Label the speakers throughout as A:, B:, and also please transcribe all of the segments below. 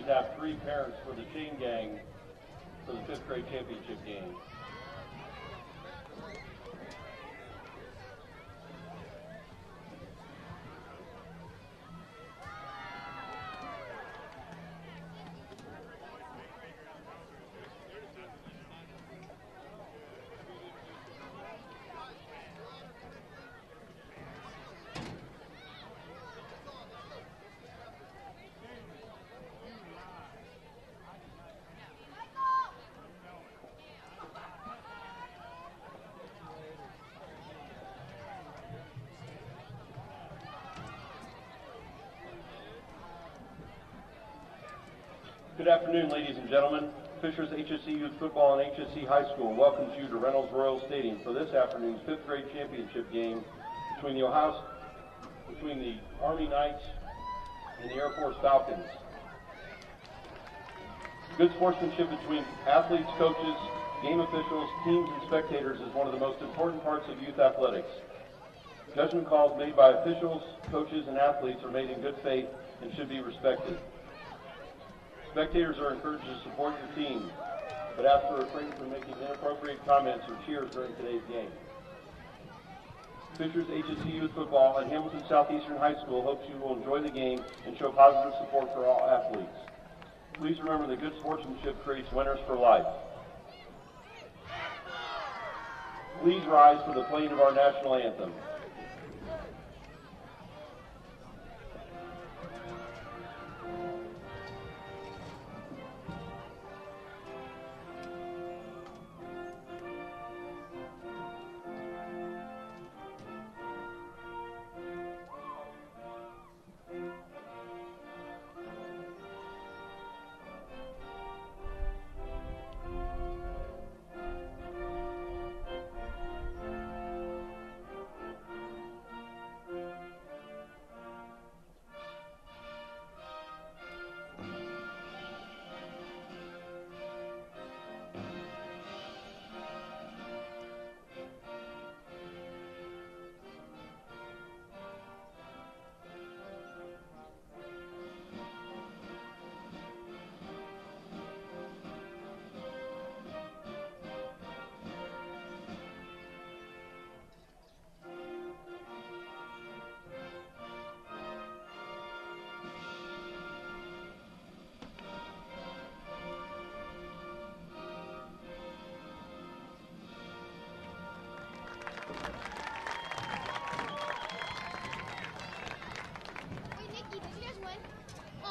A: please have 3 parents for the chain gang for the 5th grade championship game. Good afternoon, ladies and gentlemen. Fishers HSE Youth Football and HSE High School welcomes you to Reynolds Royal Stadium for this afternoon's 5th grade championship game between the Army Knights and the Air Force Falcons. Good sportsmanship between athletes, coaches, game officials, teams, and spectators is one of the most important parts of youth athletics. Judgment calls made by officials, coaches, and athletes are made in good faith and should be respected. Spectators are encouraged to support your team, but asked to refrain from making inappropriate comments or cheers during today's game. Fishers HSE Youth Football and Hamilton Southeastern High School hopes you will enjoy the game and show positive support for all athletes. Please remember that good sportsmanship creates winners for life. Please rise for the playing of our national anthem.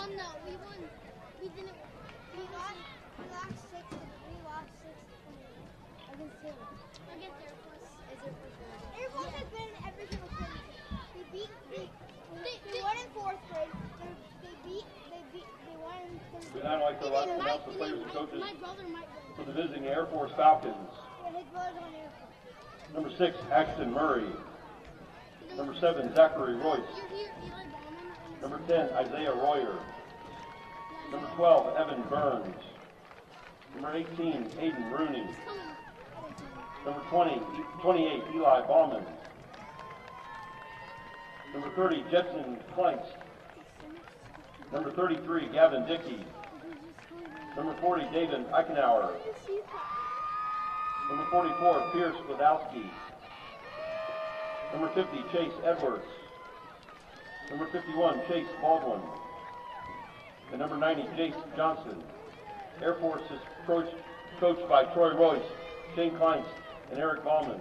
B: No, we won. We didn't. We lost 6. We lost 6 against who? Against Air Force. Air Force has been in every single tournament. They won in 4th grade. They won in 3rd grade.
A: We'd now like to announce the players and coaches
B: My brother might win.
A: for the visiting Air Force Falcons.
B: Yeah, his brother's on Air Force.
A: Number 6, Axton Murray. Number 7, Zachary Royce. Number 10, Isaiah Royer. Number 12, Evan Burns. Number 18, Hayden Rooney. Number 28, Eli Bauman. Number 30, Jetson Kleintz. Number 33, Gavin Dickey. Number 40, David Eichenauer. Number 44, Pierce Wadowski. Number 50, Chase Edwards. Number 51, Chase Baldwin. And number 90, Jace Johnson. Air Force is coached by Troy Royce, Shane Kleintz, and Eric Ballman.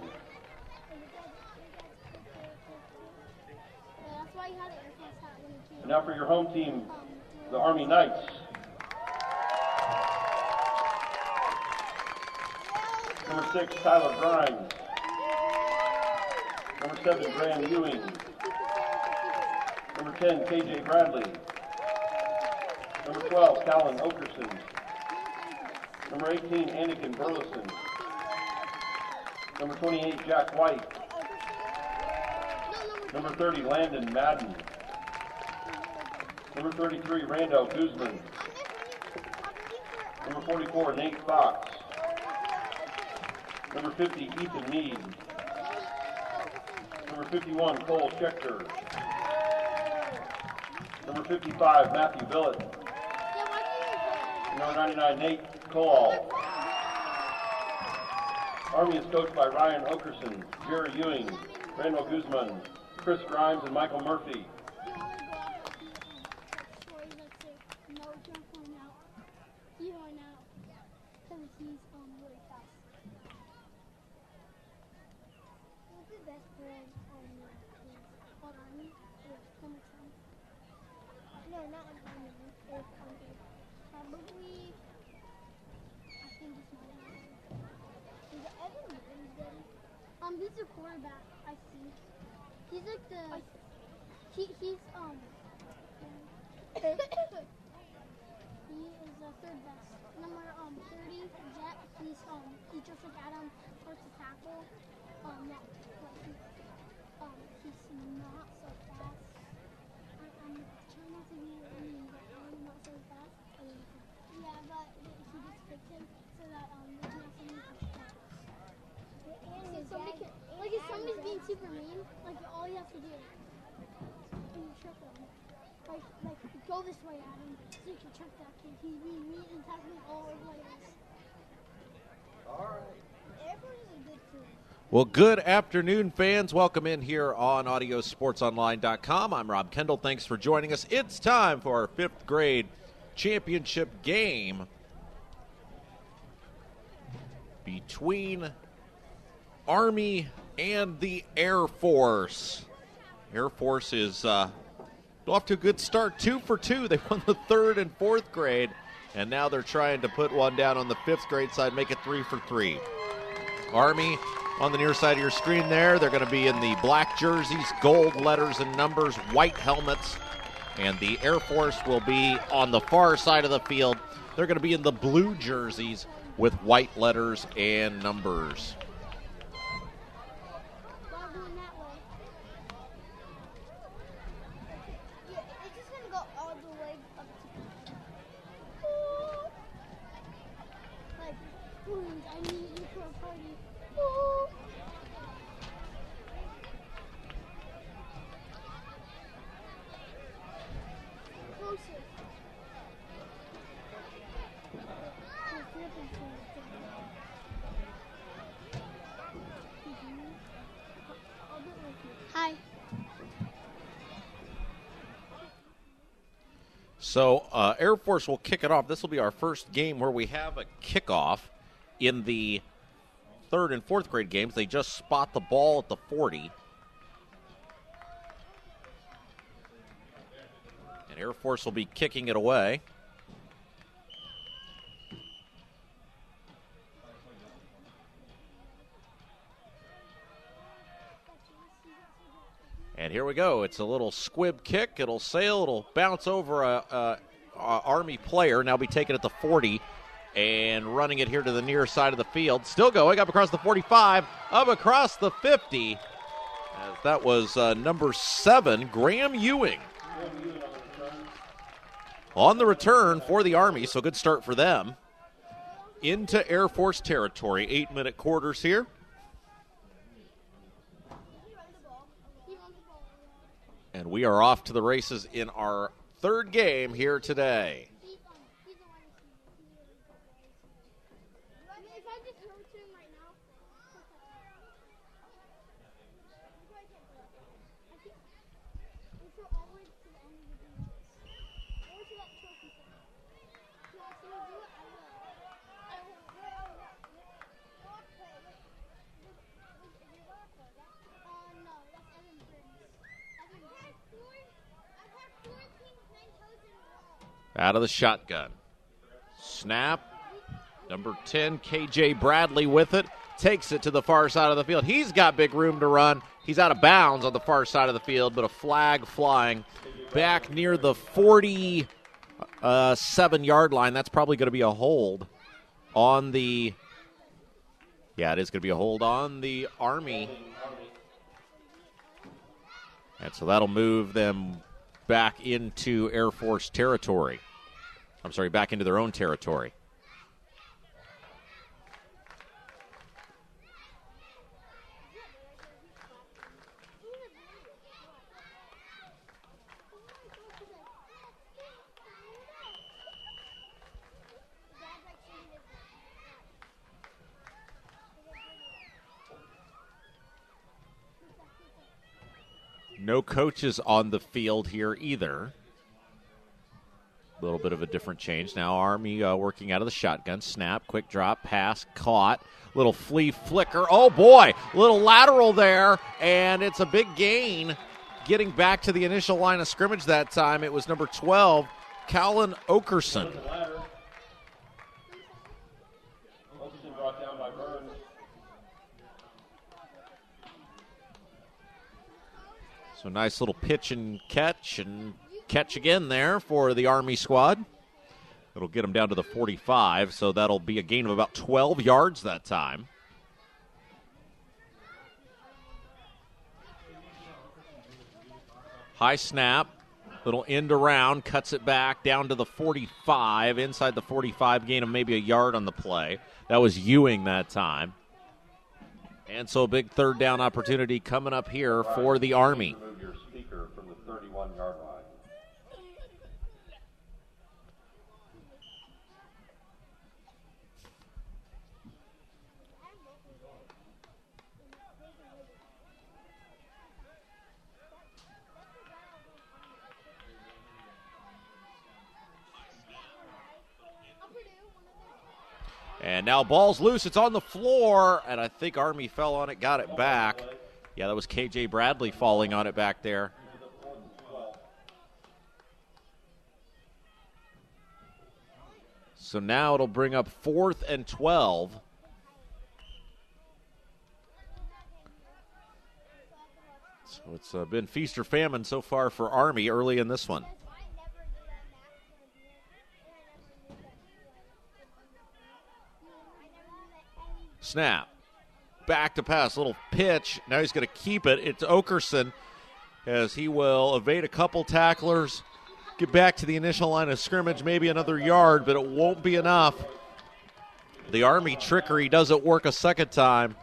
A: And now for your home team, the Army Knights. Number 6, Tyler Grimes. Number 7, Graham Ewing. Number 10, KJ Bradley. Number 12, Callan Okerson. Number 18, Anakin Burleson. Number 28, Jack White. Number 30, Landon Madden. Number 33, Rando Guzman. Number 44, Nate Fox. Number 50, Ethan Mead. Number 51, Cole Schechter. Number 55, Matthew Billett. Number 99, Nate Cole. Army is coached by Ryan Okerson, Jerry Ewing, Randall Guzman, Chris Grimes, and Michael Murphy.
B: No, not on Army. Probably, I think it's my Is it Evan Williams? He's a quarterback, I think. He's like the, he's, he is the third best. Number 30, Jet, he's just like Adam, starts to tackle. He's not so fast. I'm trying not to be mean, but I'm not so fast. Yeah, but he just picked him so that they can have somebody to catch. So somebody can, like if somebody's being super mean, like all you have to do is trick them. Like go this way, Adam, so you can trick that kid. He's being mean and tackling all over the place.
A: All right.
B: Air Force is a good team.
C: Well, good afternoon, fans. Welcome in here on AudioSportsOnline.com. I'm Rob Kendall. Thanks for joining us. It's time for our 5th grade championship game between Army and the Air Force. Air Force is off to a good start, 2 for 2. They won the 3rd and 4th grade, and now they're trying to put one down on the 5th grade side, make it 3 for 3. Army on the near side of your screen there, they're going to be in the black jerseys, gold letters and numbers, white helmets, and the Air Force will be on the far side of the field. They're going to be in the blue jerseys with white letters and numbers.
B: Hi.
C: So Air Force will kick it off. This will be our first game where we have a kickoff. In the 3rd and 4th grade games, they just spot the ball at the 40. And Air Force will be kicking it away. And here we go. It's a little squib kick. It'll sail. It'll bounce over a Army player. Now be taken at the 40 and running it here to the near side of the field. Still going up across the 45, up across the 50. As that was number 7, Graham Ewing. On the return for the Army, so good start for them. Into Air Force territory. 8-minute quarters here. And we are off to the races in our 3rd game here today. Out of the shotgun. Snap. Number 10, KJ Bradley with it. Takes it to the far side of the field. He's got big room to run. He's out of bounds on the far side of the field, but a flag flying back near the 47-yard line. That's probably going to be a hold on the... Yeah, it is going to be a hold on the Army. And so that'll move them back into Air Force territory. I'm sorry, back into their own territory. No coaches on the field here either. A little bit of a different change. Now Army working out of the shotgun. Snap, quick drop, pass, caught. Little flea flicker. Oh, boy. Little lateral there, and it's a big gain. Getting back to the initial line of scrimmage that time, it was number 12, Callan Okerson.
A: Brought down by Burns.
C: So nice little pitch and catch again there for the Army squad. It'll get them down to the 45, so that'll be a gain of about 12 yards that time. High snap, little end around, cuts it back down to the 45, inside the 45, gain of maybe a yard on the play. That was Ewing that time. And so a big third down opportunity coming up here for the Army.
A: Remove your speaker from the 31-yard line.
C: And now ball's loose. It's on the floor, and I think Army fell on it, got it back. Yeah, that was K.J. Bradley falling on it back there. So now it'll bring up 4th and 12. So it's been feast or famine so far for Army early in this one. Snap. Back to pass. Little pitch. Now he's going to keep it. It's Okerson as he will evade a couple tacklers, get back to the initial line of scrimmage, maybe another yard, but it won't be enough. The Army trickery doesn't work a second time,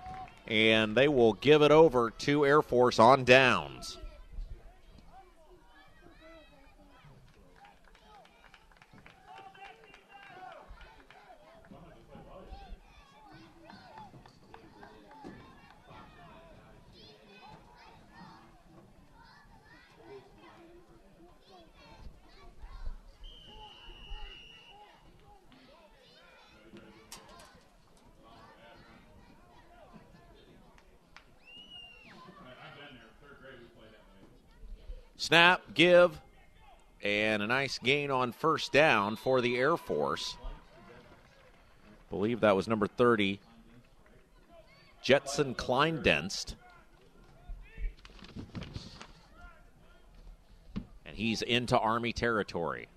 C: and they will give it over to Air Force on downs. Snap, give, and a nice gain on first down for the Air Force. Believe that was number 30, Jetson Kleindenst. And he's into Army territory.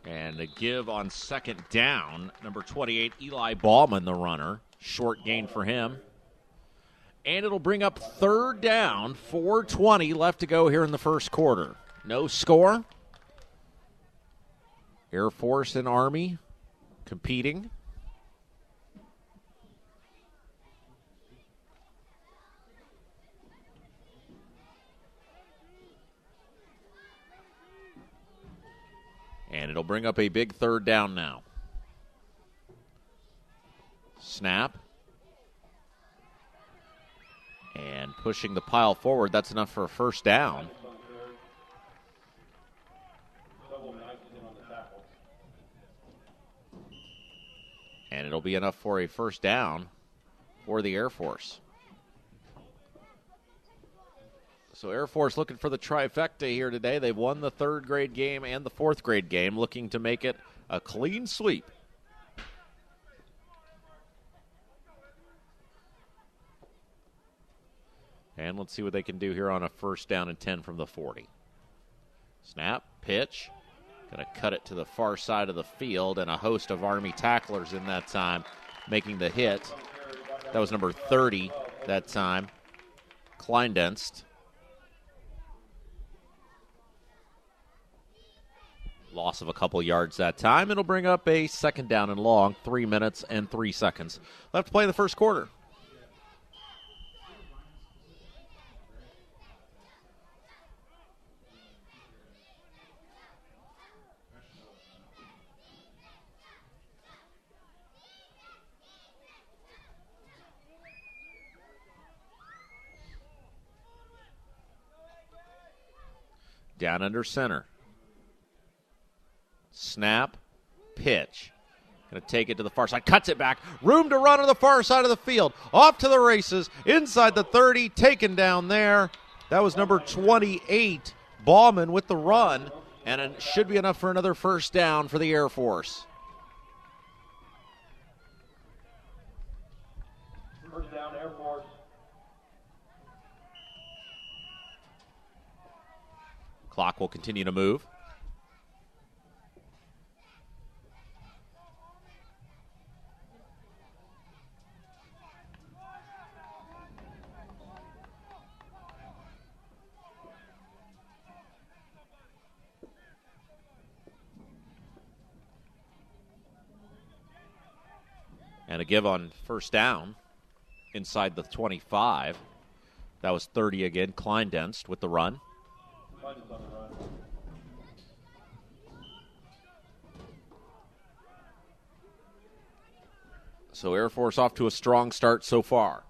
C: And a give on second down. Number 28, Eli Ballman, the runner. Short gain for him. And it'll bring up third down, 4:20 left to go here in the first quarter. No score. Air Force and Army competing. And it'll bring up a big third down now. Snap. And pushing the pile forward. That's enough for a first down. And it'll be enough for a first down for the Air Force. So Air Force looking for the trifecta here today. They've won the third grade game and the fourth grade game, looking to make it a clean sweep. And let's see what they can do here on a first down and 10 from the 40. Snap, pitch. Going to cut it to the far side of the field, and a host of Army tacklers in that time making the hit. That was number 30 that time, Kleindenst. Loss of a couple yards that time. It'll bring up a second down and long, 3 minutes and 3 seconds. Left to play in the first quarter. Down under center. Snap, pitch. Going to take it to the far side. Cuts it back. Room to run on the far side of the field. Off to the races. Inside the 30. Taken down there. That was number 28, Ballman, with the run. And it should be enough for another first down for the Air Force.
A: First down, Air Force.
C: Clock will continue to move. And a give on first down inside the 25. That was 30 again. Kleindenst with the run. So Air Force off to a strong start so far.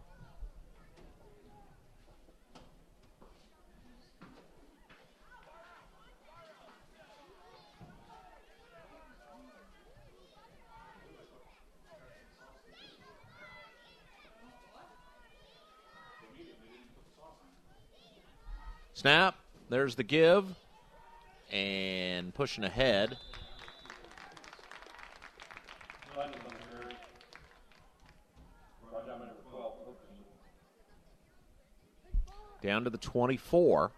C: Snap, there's the give, and pushing ahead. Down to the 24.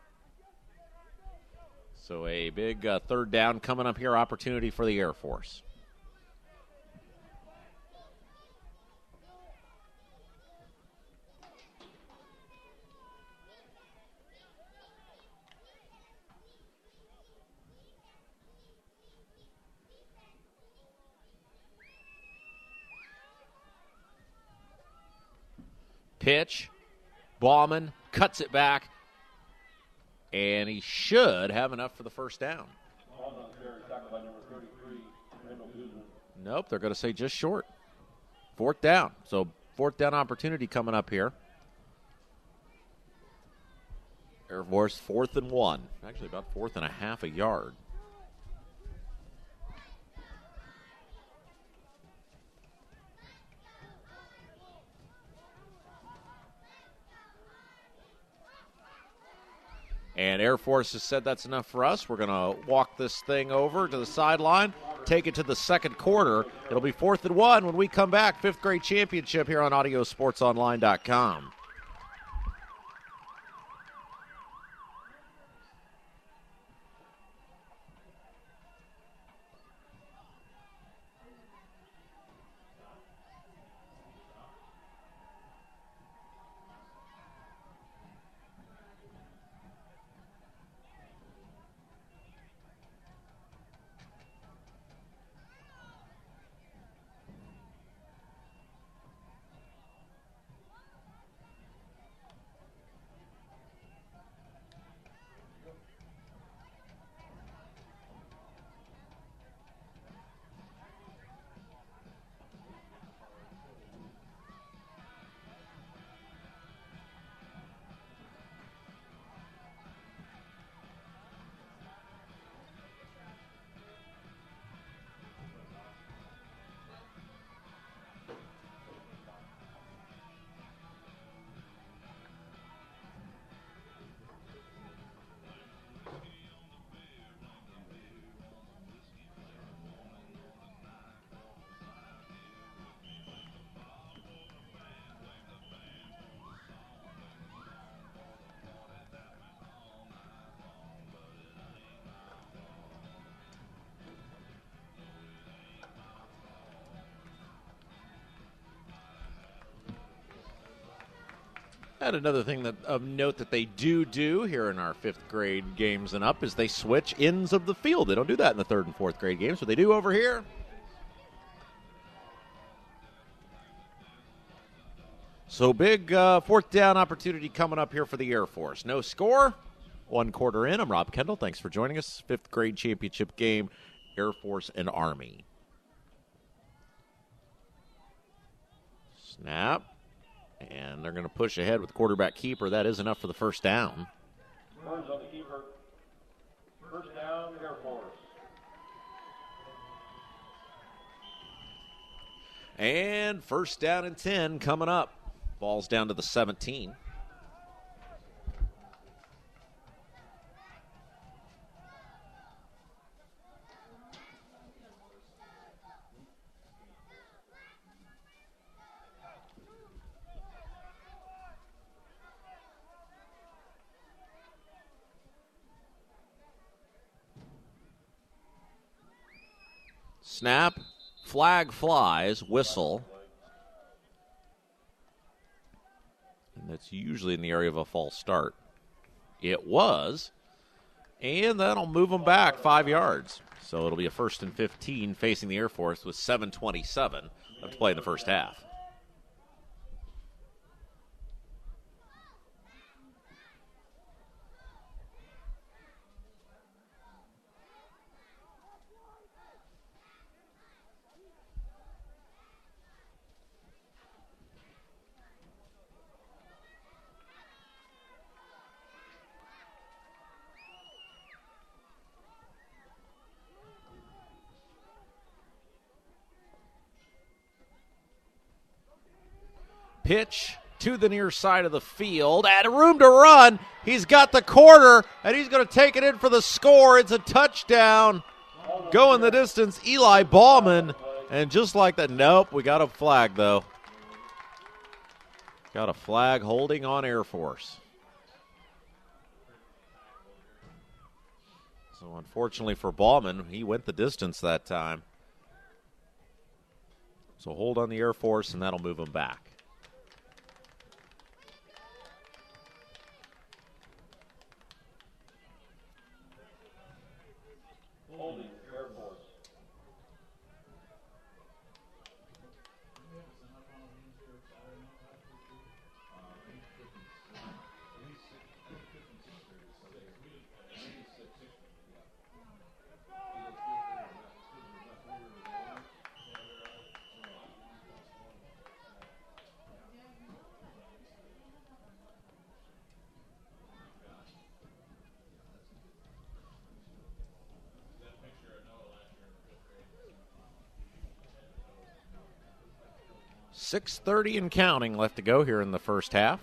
C: So a big third down coming up here, opportunity for the Air Force. Pitch. Ballman cuts it back, and he should have enough for the first down. Nope, they're going to say just short. Fourth down. So fourth down opportunity coming up here. Air Force 4th and 1. Actually about 4th and a half a yard. And Air Force has said that's enough for us. We're going to walk this thing over to the sideline, take it to the second quarter. It'll be 4th and 1 when we come back. 5th grade championship here on AudioSportsOnline.com. And another thing that of note that they do here in our 5th grade games and up is they switch ends of the field. They don't do that in the 3rd and 4th grade games, but they do over here. So big 4th down opportunity coming up here for the Air Force. No score. 1 quarter in. I'm Rob Kendall. Thanks for joining us. 5th grade championship game, Air Force and Army. Snap. And they're going to push ahead with the quarterback keeper. That is enough for the first down.
A: Burns on the keeper. First down, Air Force.
C: And first down and 10 coming up. Ball's down to the 17. Snap, flag flies, whistle. And that's usually in the area of a false start. It was. And that'll move them back 5 yards. So it'll be a 1st and 15 facing the Air Force with 7:27 left to play in the first half. Pitch to the near side of the field. And room to run. He's got the corner, and he's going to take it in for the score. It's a touchdown. Going the distance, Eli Ballman. And just like that, nope, we got a flag, though. Got a flag holding on Air Force. So unfortunately for Ballman, he went the distance that time. So hold on the Air Force, and that'll move him back.
A: Holding, Air Force.
C: .6:30 and counting left to go here in the first half.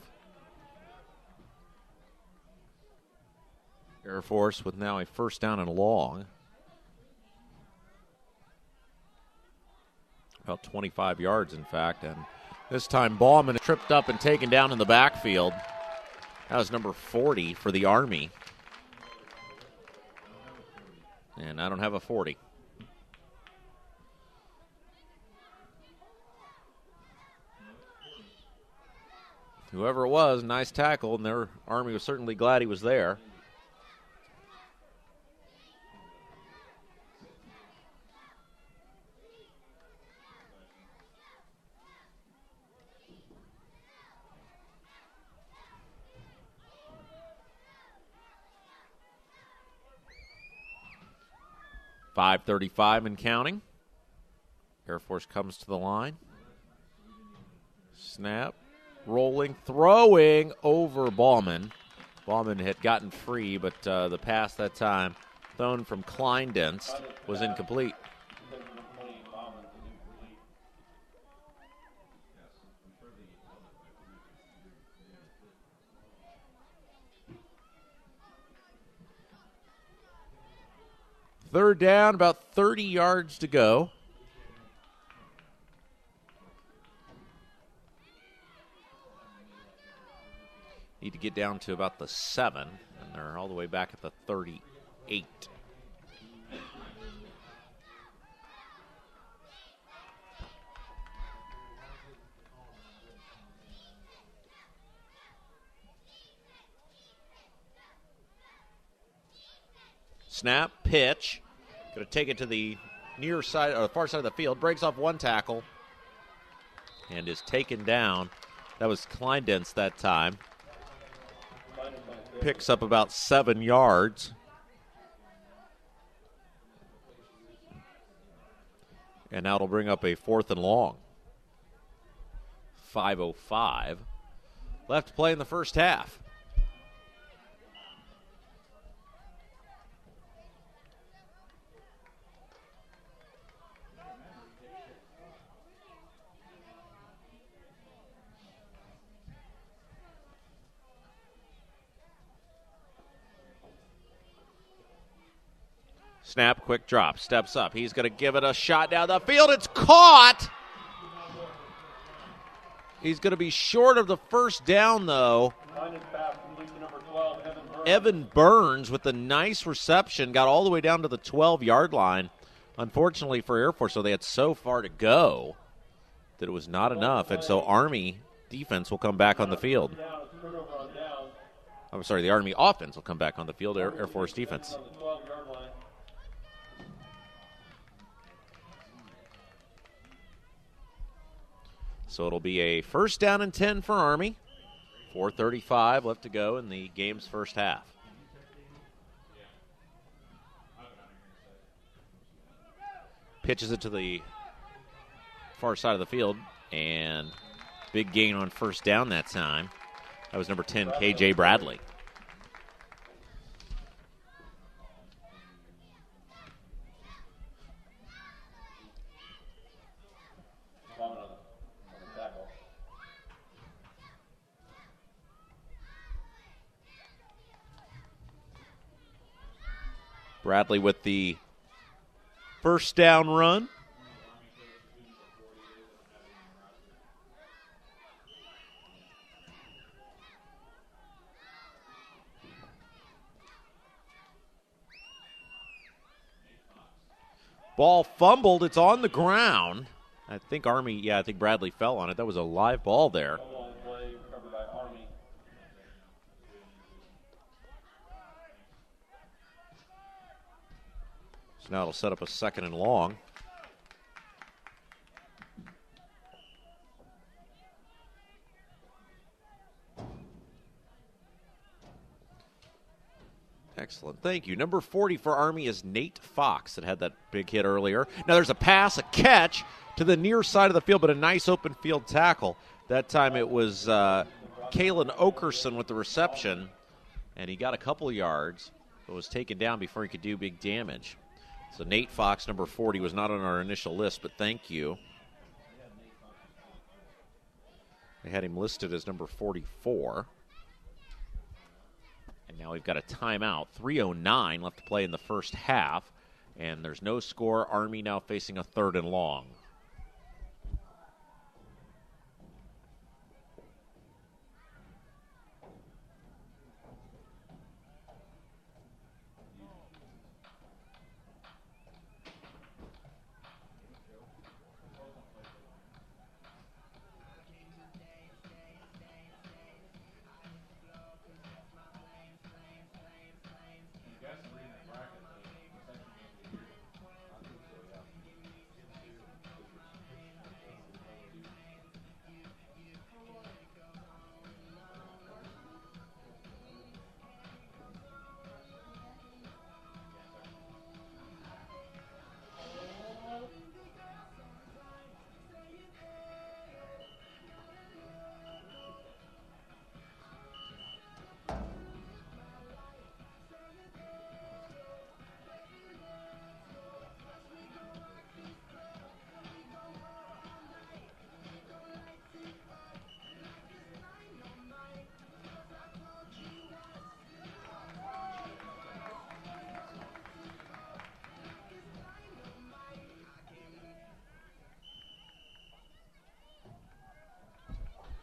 C: Air Force with now a first down and long. About 25 yards, in fact. And this time Ballman tripped up and taken down in the backfield. That was number 40 for the Army. And I don't have a 40. Whoever it was, nice tackle, and their Army was certainly glad he was there. .535 and counting. Air Force comes to the line. Snap. Rolling, throwing over Ballman. Ballman had gotten free, but the pass that time, thrown from Kleindenst, was incomplete. Third down, about 30 yards to go. Need to get down to about the 7, and they're all the way back at the 38. Snap, pitch. Going to take it to the near side or the far side of the field. Breaks off one tackle and is taken down. That was Kleindense that time. Picks up about 7 yards. And now it'll bring up a 4th and long. 5:05 left to play in the first half. Snap, quick drop, steps up. He's going to give it a shot down the field. It's caught. He's going to be short of the first down, though. Evan Burns with a nice reception, got all the way down to the 12-yard line. Unfortunately for Air Force, so they had so far to go that it was not enough, and so Army defense will come back on the field. I'm sorry, the Army offense will come back on the field, Air Force defense. So it'll be a 1st down and 10 for Army. 4:35 left to go in the game's first half. Pitches it to the far side of the field, and big gain on 1st down that time. That was number 10, K.J. Bradley. Bradley with the 1st down run. Ball fumbled. It's on the ground. I think Bradley fell on it. That was a live ball there. So now it'll set up a 2nd and long. Excellent. Thank you. Number 40 for Army is Nate Fox that had that big hit earlier. Now there's a pass, a catch to the near side of the field, but a nice open field tackle. That time it was Kalen Okerson with the reception, and he got a couple yards, but was taken down before he could do big damage. So Nate Fox, number 40, was not on our initial list, but thank you. They had him listed as number 44. And now we've got a timeout. 3:09 left to play in the first half, and there's no score. Army now facing a 3rd and long.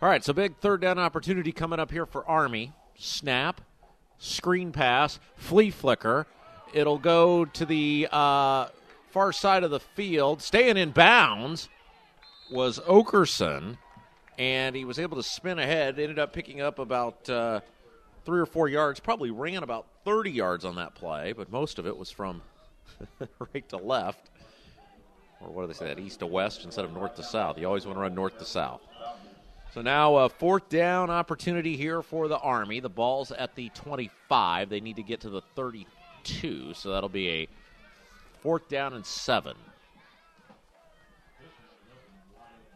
C: All right, so big 3rd down opportunity coming up here for Army. Snap, screen pass, flea flicker. It'll go to the far side of the field. Staying in bounds was Okerson, and he was able to spin ahead. Ended up picking up about 3 or 4 yards, probably ran about 30 yards on that play, but most of it was from right to left. Or what do they say, that east to west instead of north to south. You always want to run north to south. So now a fourth down opportunity here for the Army. The ball's at the 25. They need to get to the 32, so that'll be a fourth down and 7.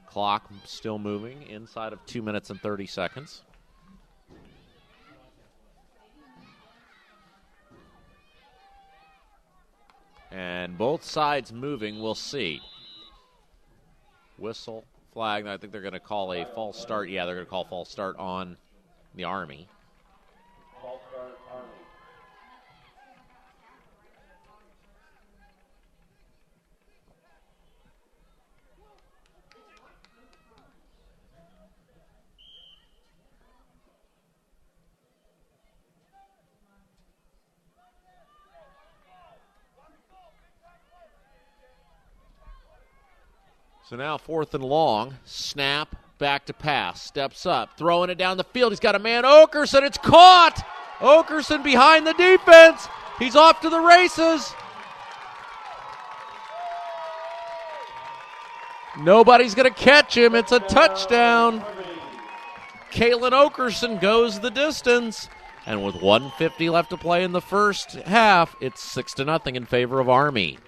C: Clock still moving inside of 2 minutes and 30 seconds. And both sides moving, we'll see. Whistle, flag, I think they're going to call a false start. Yeah, they're going to call false start on the Army.
A: False start, Army.
C: So now 4th and long. Snap, back to pass. Steps up, throwing it down the field. He's got a man, Okerson. It's caught! Okerson behind the defense. He's off to the races. Nobody's going to catch him. It's a touchdown. Kalen Okerson goes the distance. And with 1:50 left to play in the first half, it's 6-0 in favor of Army.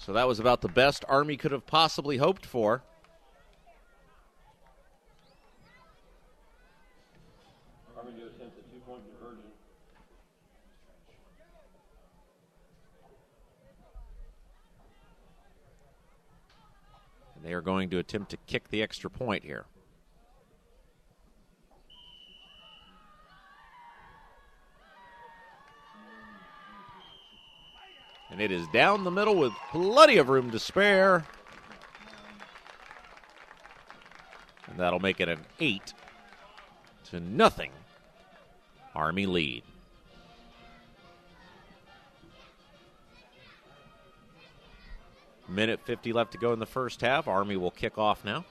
C: So that was about the best Army could have possibly hoped for.
A: Army to attempt a 2-point conversion.
C: And they are going to attempt to kick the extra point here. And it is down the middle with plenty of room to spare. And that'll make it an 8-0 Army lead. Minute 50 left to go in the first half. Army will kick off now.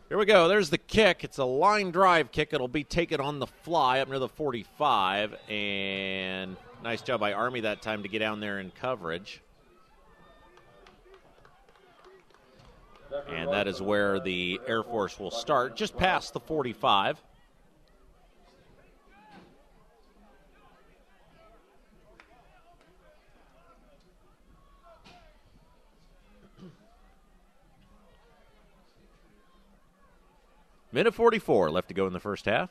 C: Here we go. There's the kick. It's a line drive kick. It'll be taken on the fly up near the 45. And nice job by Army that time to get down there in coverage. And that is where the Air Force will start, just past the 45. Minute 44 left to go in the first half.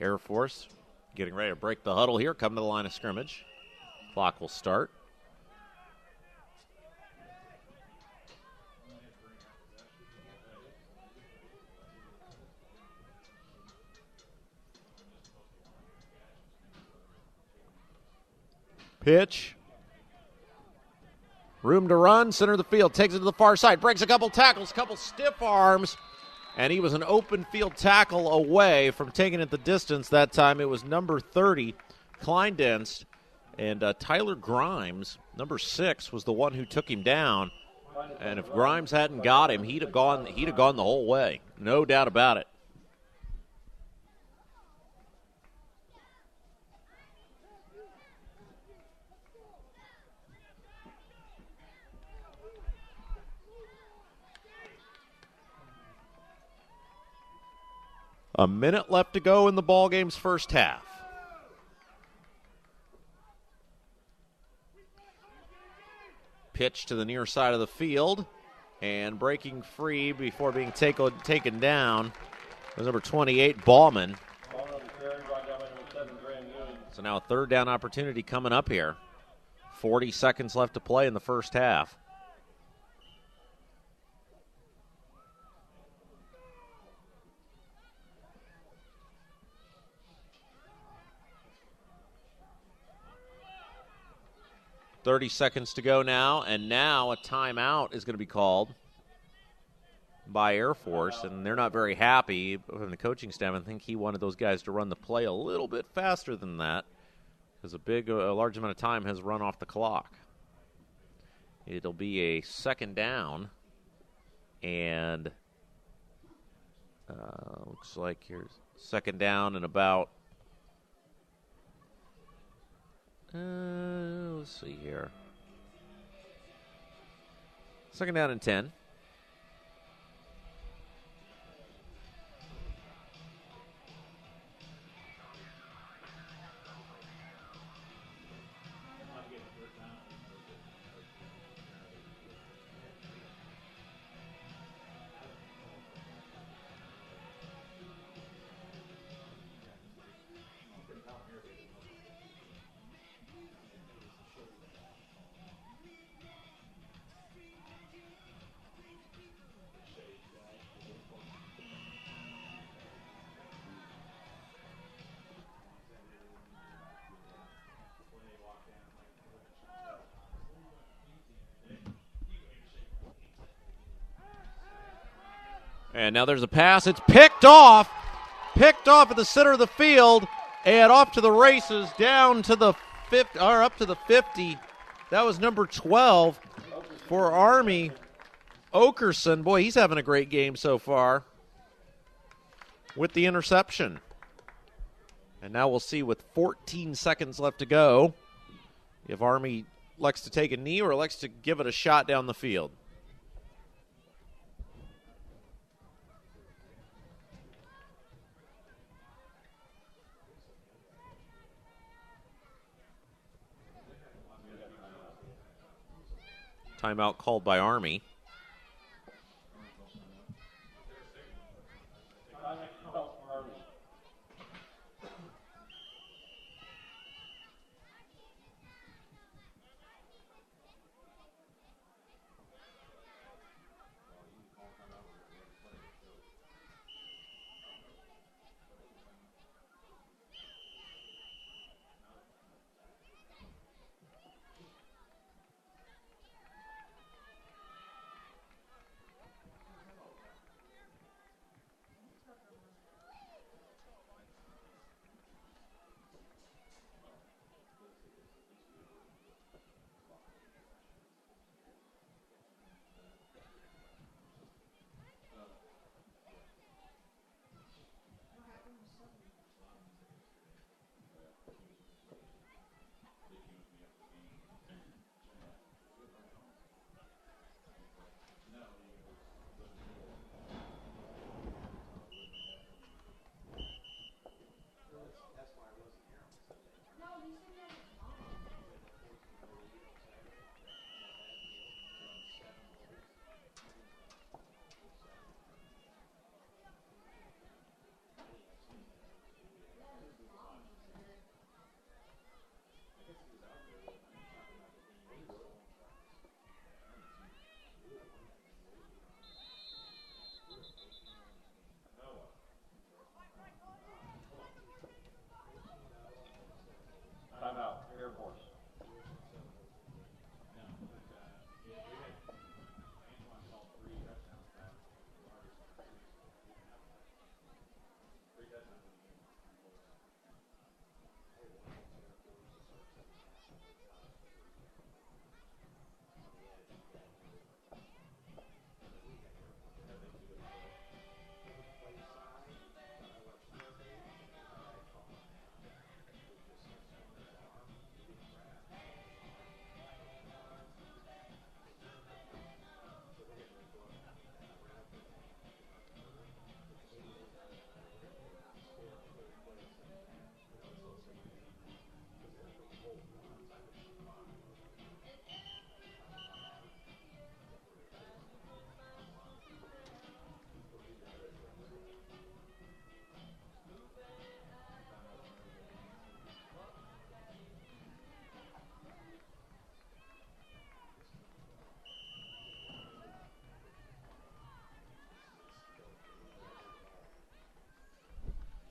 C: Air Force getting ready to break the huddle here, come to the line of scrimmage. Clock will start. Pitch. Room to run, center of the field, takes it to the far side, breaks a couple tackles, couple stiff arms, and he was an open field tackle away from taking it the distance. That time it was number 30, Kleindenst, and Tyler Grimes, number 6, was the one who took him down. And if Grimes hadn't got him, he'd have gone the whole way. No doubt about it. A minute left to go in the ballgame's first half. Pitch to the near side of the field, and breaking free before being taken down was number 28, Ballman. So now a third down opportunity coming up here. 40 seconds left to play in the first half. .30 seconds to go now, and now a timeout is going to be called by Air Force, and they're not very happy from the coaching staff. I think he wanted those guys to run the play a little bit faster than that because a large amount of time has run off the clock. It'll be a second down, and looks like here's second down and about let's see here. Second down and 10. And now there's a pass. It's picked off at the center of the field, and off to the races, down to the 50, or up to the 50. That was number 12 for Army, Okerson. Boy, he's having a great game so far with the interception. And now we'll see with 14 seconds left to go if Army elects to take a knee or elects to give it a shot down the field. Timeout called by Army.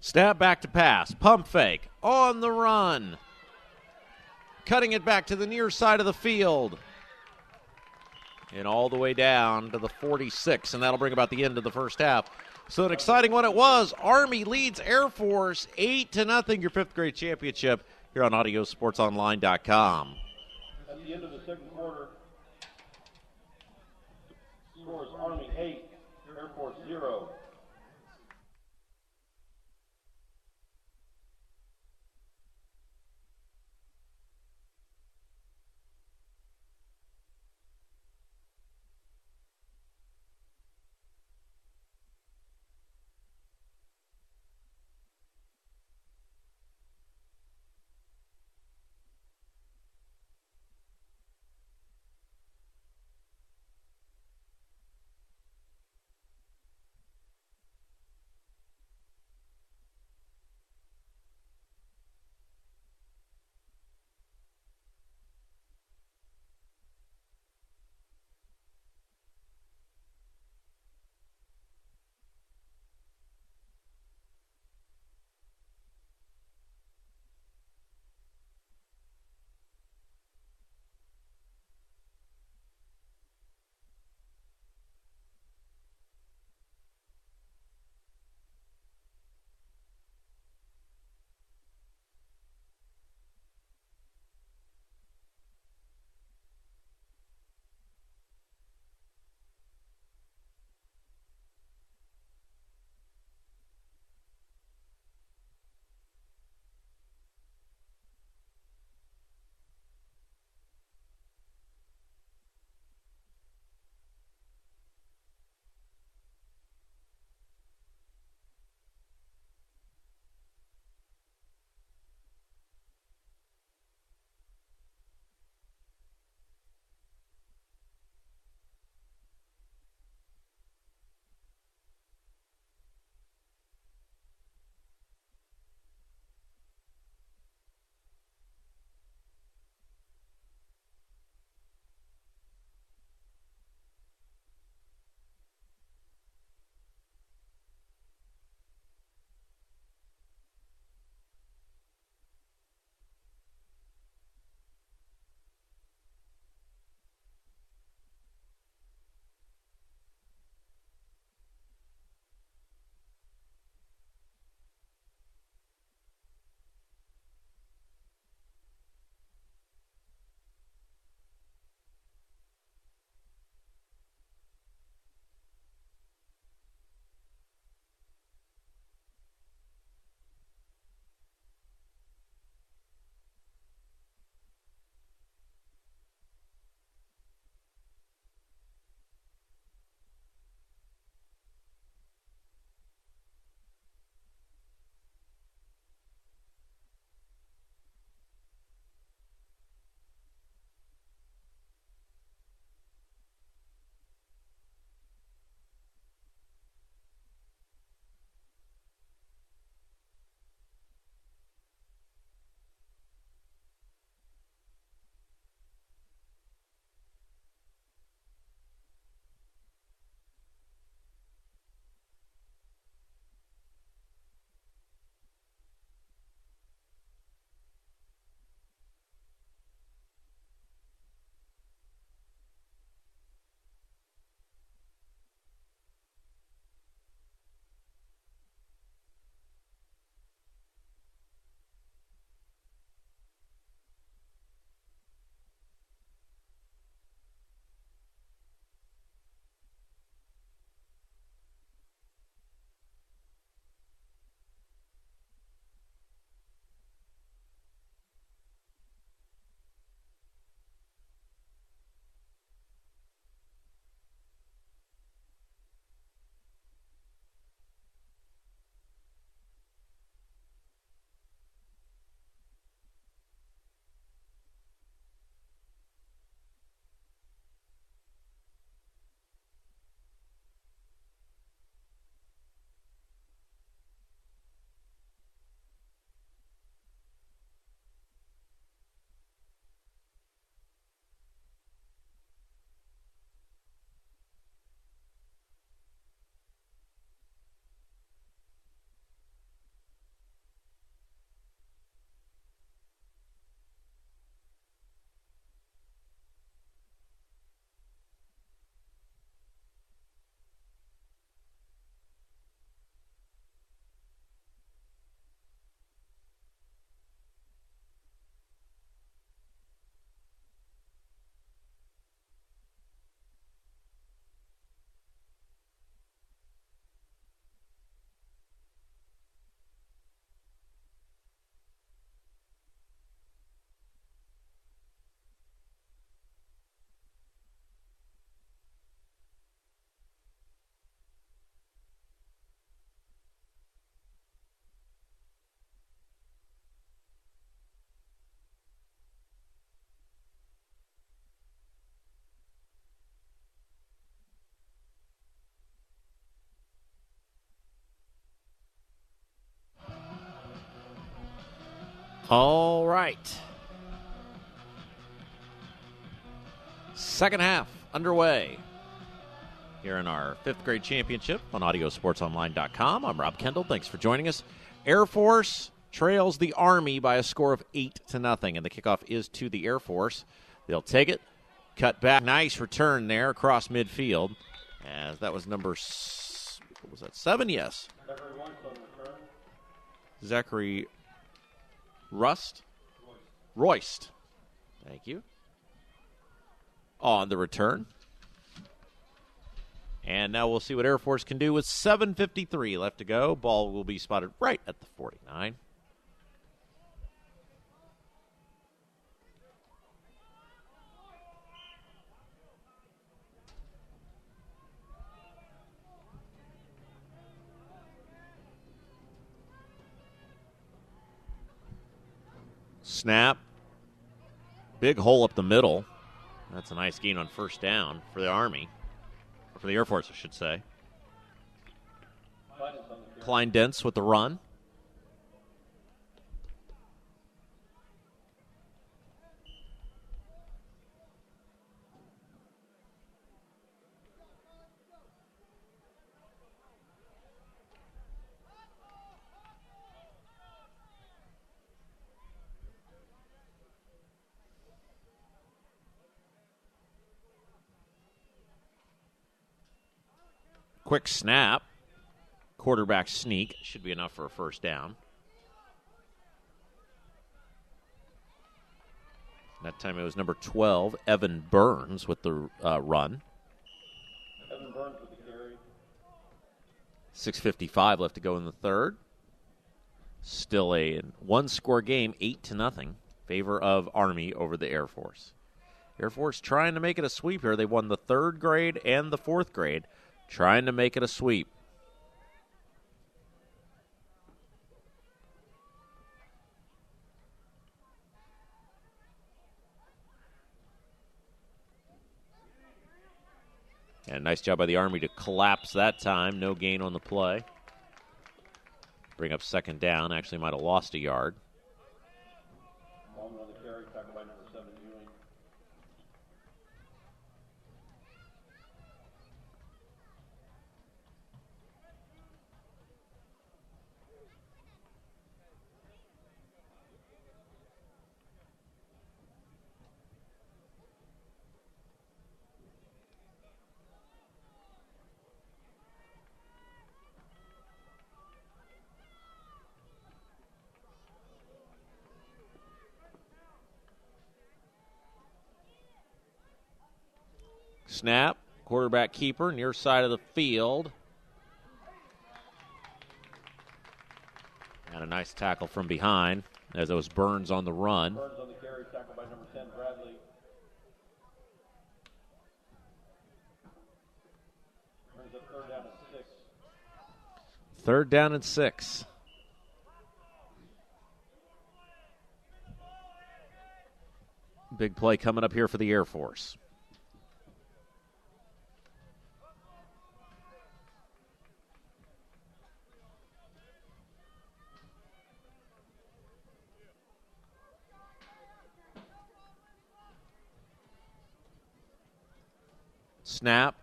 C: Snap back to pass. Pump fake. On the run. Cutting it back to the near side of the field. And all the way down to the 46, and that'll bring about the end of the first half. So an exciting one it was. Army leads Air Force 8-0, your fifth grade championship here on AudioSportsOnline.com.
A: At the end of the second quarter, scores Army 8, Air Force 0.
C: All right. Second half underway here in our 5th grade championship on audiosportsonline.com. I'm Rob Kendall. Thanks for joining us. Air Force trails the Army by a score of 8-0, and the kickoff is to the Air Force. They'll take it, cut back. Nice return there across midfield. As that was number, what was that, 7? Yes. Zachary Royst. Thank you. On the return. And now we'll see what Air Force can do with 7:53 left to go. Ball will be spotted right at the 49. Snap. Big hole up the middle. That's a nice gain on first down for the Army. Or for the Air Force, I should say. Klein Dents with the run. Quick snap. Quarterback sneak. Should be enough for a first down. That time it was number 12, Evan Burns, with the run.
A: Evan Burns with the carry.
C: 6:55 left to go in the third. Still a one-score game, 8-0, favor of Army over the Air Force. Air Force trying to make it a sweep here. They won the 3rd grade and the 4th grade. Trying to make it a sweep. And nice job by the Army to collapse that time. No gain on the play. Bring up second down. Actually might have lost a yard.
A: Ballman on the carry, tackled by number 7, Ewing.
C: Snap. Quarterback keeper, near side of the field. And a nice tackle from behind as it was Burns on the run.
A: Burns on the carry, tackled by number 10, Bradley. Brings up 3rd down and 6.
C: 3rd down and 6. Big play coming up here for the Air Force. Snap.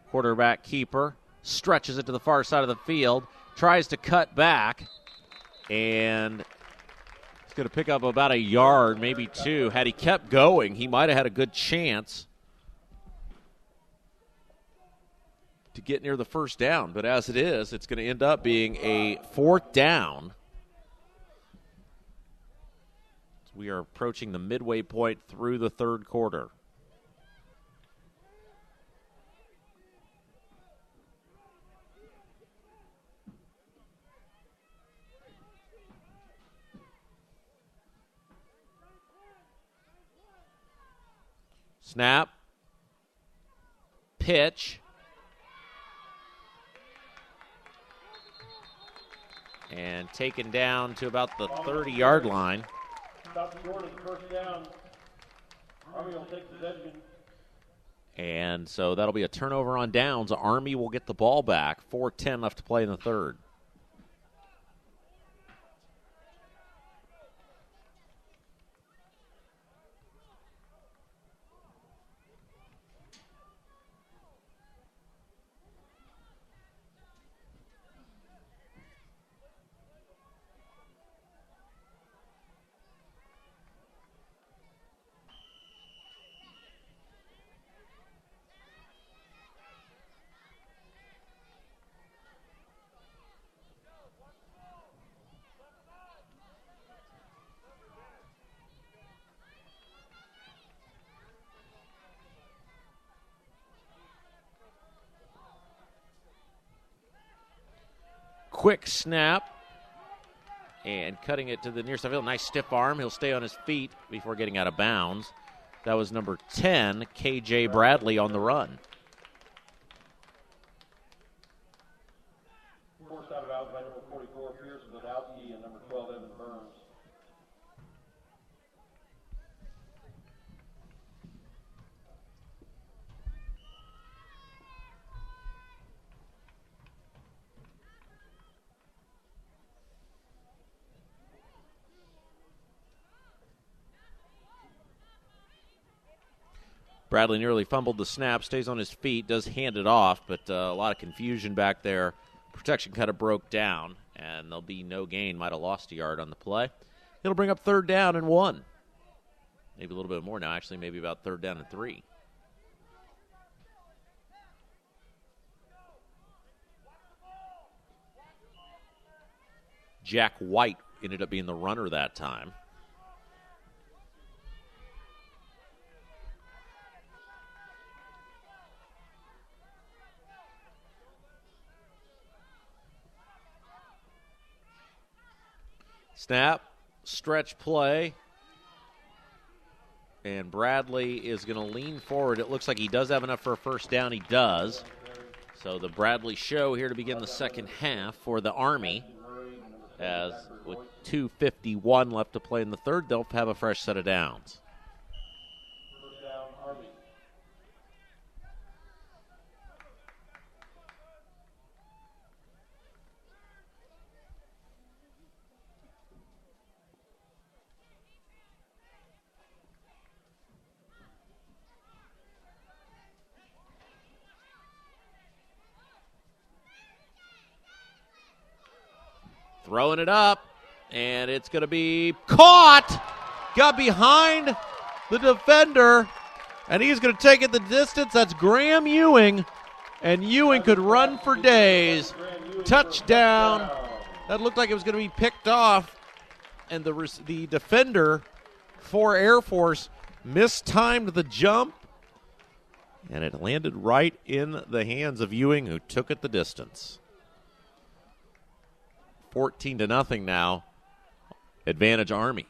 C: Quarterback keeper stretches it to the far side of the field, tries to cut back, and it's going to pick up about a yard, maybe 2. Had he kept going, he might have had a good chance to get near the first down. But as it is, it's going to end up being a 4th down. We are approaching the midway point through the 3rd quarter. Snap. Pitch. And taken down to about the 30-yard line.
A: Stop short of the first down. Army will take possession.
C: And so that'll be a turnover on downs. Army will get the ball back. 4:10 left to play in the third.
D: quick snap. And cutting it to the near side field. Nice stiff arm. He'll stay on his feet before getting out of bounds. That was number 10, K.J. Bradley on the run.
A: Forced out of bounds by number 44, Pierce Wadowski, and number 12, Evan Burns.
D: Bradley nearly fumbled the snap, stays on his feet, does hand it off, but a lot of confusion back there. Protection kind of broke down, and there'll be no gain. Might have lost a yard on the play. It'll bring up 3rd down and 1. Maybe a little bit more now, actually, maybe about 3rd down and 3. Jack White ended up being the runner that time. Snap, stretch play, and Bradley is going to lean forward. It looks like he does have enough for a 1st down. He does. So the Bradley show here to begin the second half for the Army. As with 2:51 left to play in the third, they'll have a fresh set of downs.
A: First down, Army.
D: Throwing it up, and it's going to be caught. Got behind the defender, and he's going to take it the distance. That's Graham Ewing, and Ewing could run for days. Touchdown. That looked like it was going to be picked off, and the defender for Air Force mistimed the jump, and it landed right in the hands of Ewing, who took it the distance. 14-0 now. Advantage Army.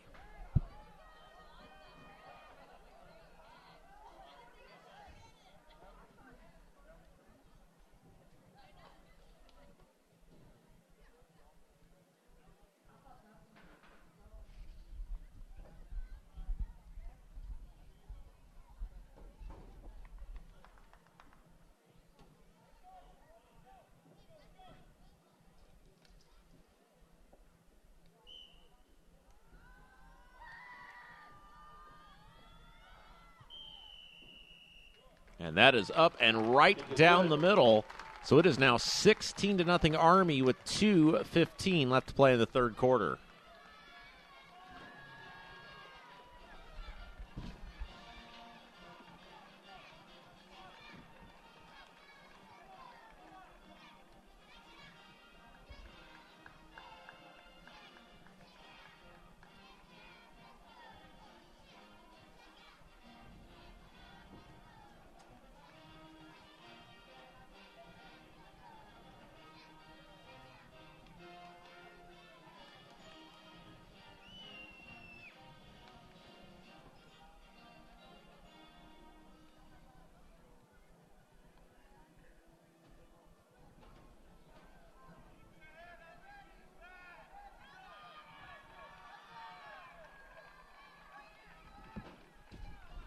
D: And that is up and right down the middle. So it is now 16-0 Army with 2:15 left to play in the third quarter.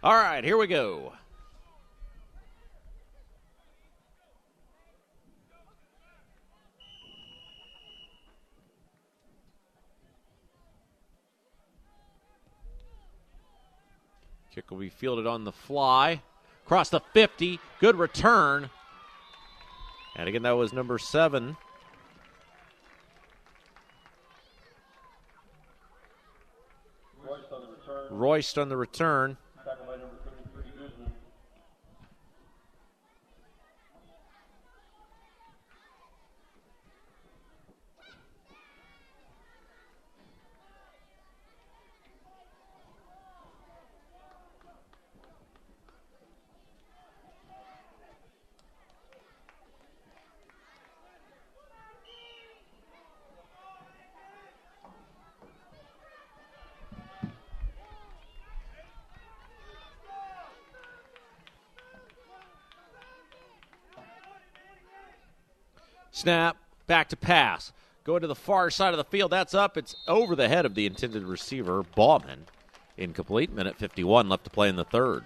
D: All right, here we go. Kick will be fielded on the fly. Across the 50. Good return. And again, that was number 7. Royst on the return.
A: Tackled by number 33, Guzman.
D: Snap, back to pass. Going to the far side of the field. That's up. It's over the head of the intended receiver, Bauman. Incomplete. Minute 51 left to play in the third.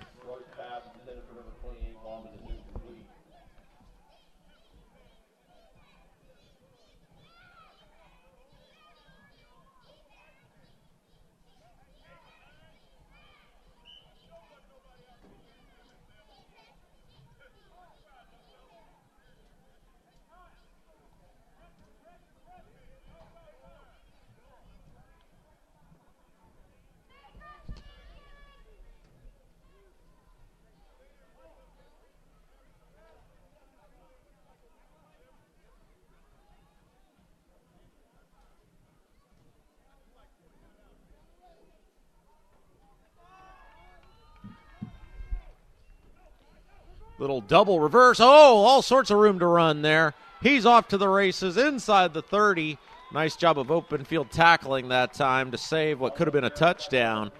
D: Little double reverse. Oh, all sorts of room to run there. He's off to the races inside the 30. Nice job of open field tackling that time to save what could have been a touchdown.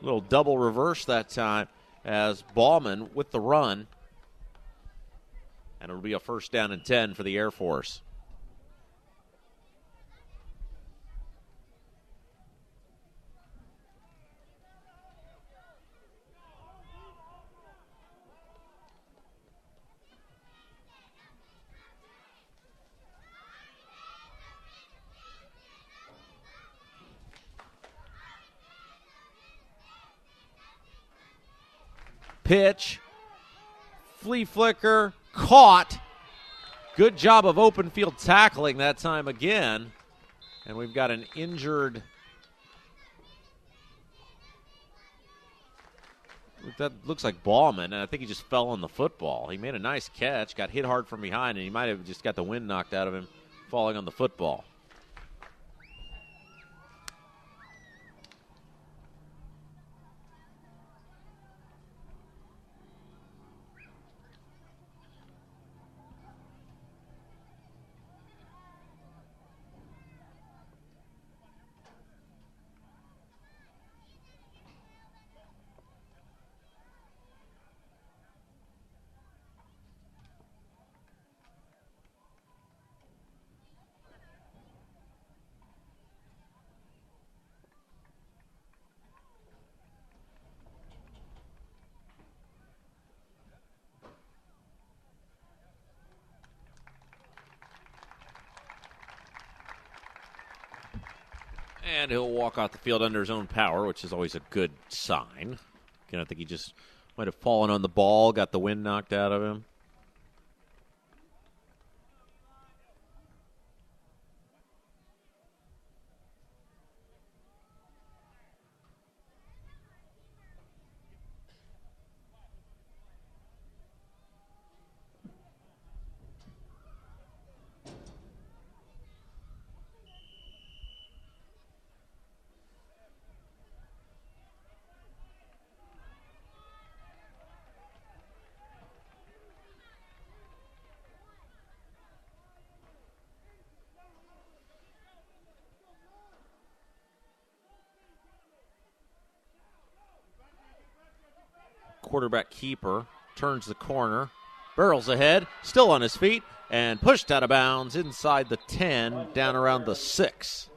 D: Little double reverse that time as Bauman with the run. And it'll be a 1st down and 10 for the Air Force. Pitch, flea flicker, caught. Good job of open field tackling that time again. And we've got an injured. That looks like Bauman, and I think he just fell on the football. He made a nice catch, got hit hard from behind, and he might have just got the wind knocked out of him falling on the football. And he'll walk off the field under his own power, which is always a good sign. Again, I think he just might have fallen on the ball, got the wind knocked out of him. Quarterback keeper turns the corner, barrels ahead, still on his feet, and pushed out of bounds inside the 10, down around the 6.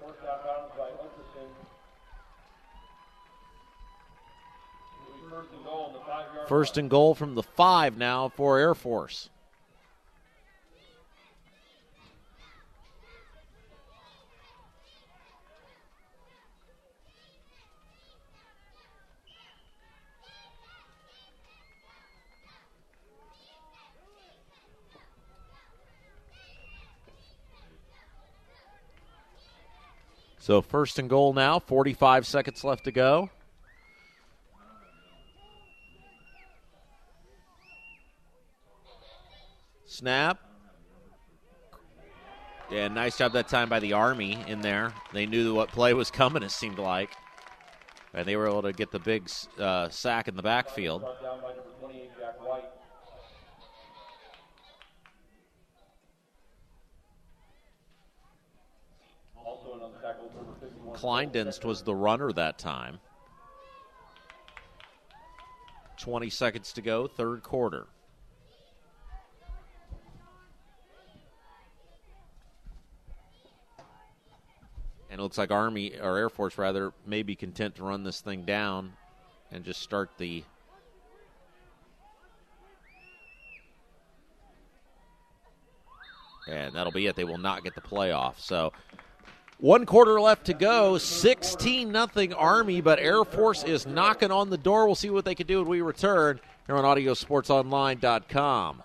D: First and goal from the 5 now for Air Force. So first and goal now, 45 seconds left to go. Snap. Yeah, nice job that time by the Army in there. They knew what play was coming, it seemed like. And they were able to get the big sack in the backfield. Kleindienst was the runner that time. 20 seconds to go, third quarter. And it looks like Army, or Air Force rather, may be content to run this thing down and just start the and that'll be it. They will not get the playoff. So 1 quarter left to go. 16-0 Army, but Air Force is knocking on the door. We'll see what they can do when we return here on audiosportsonline.com.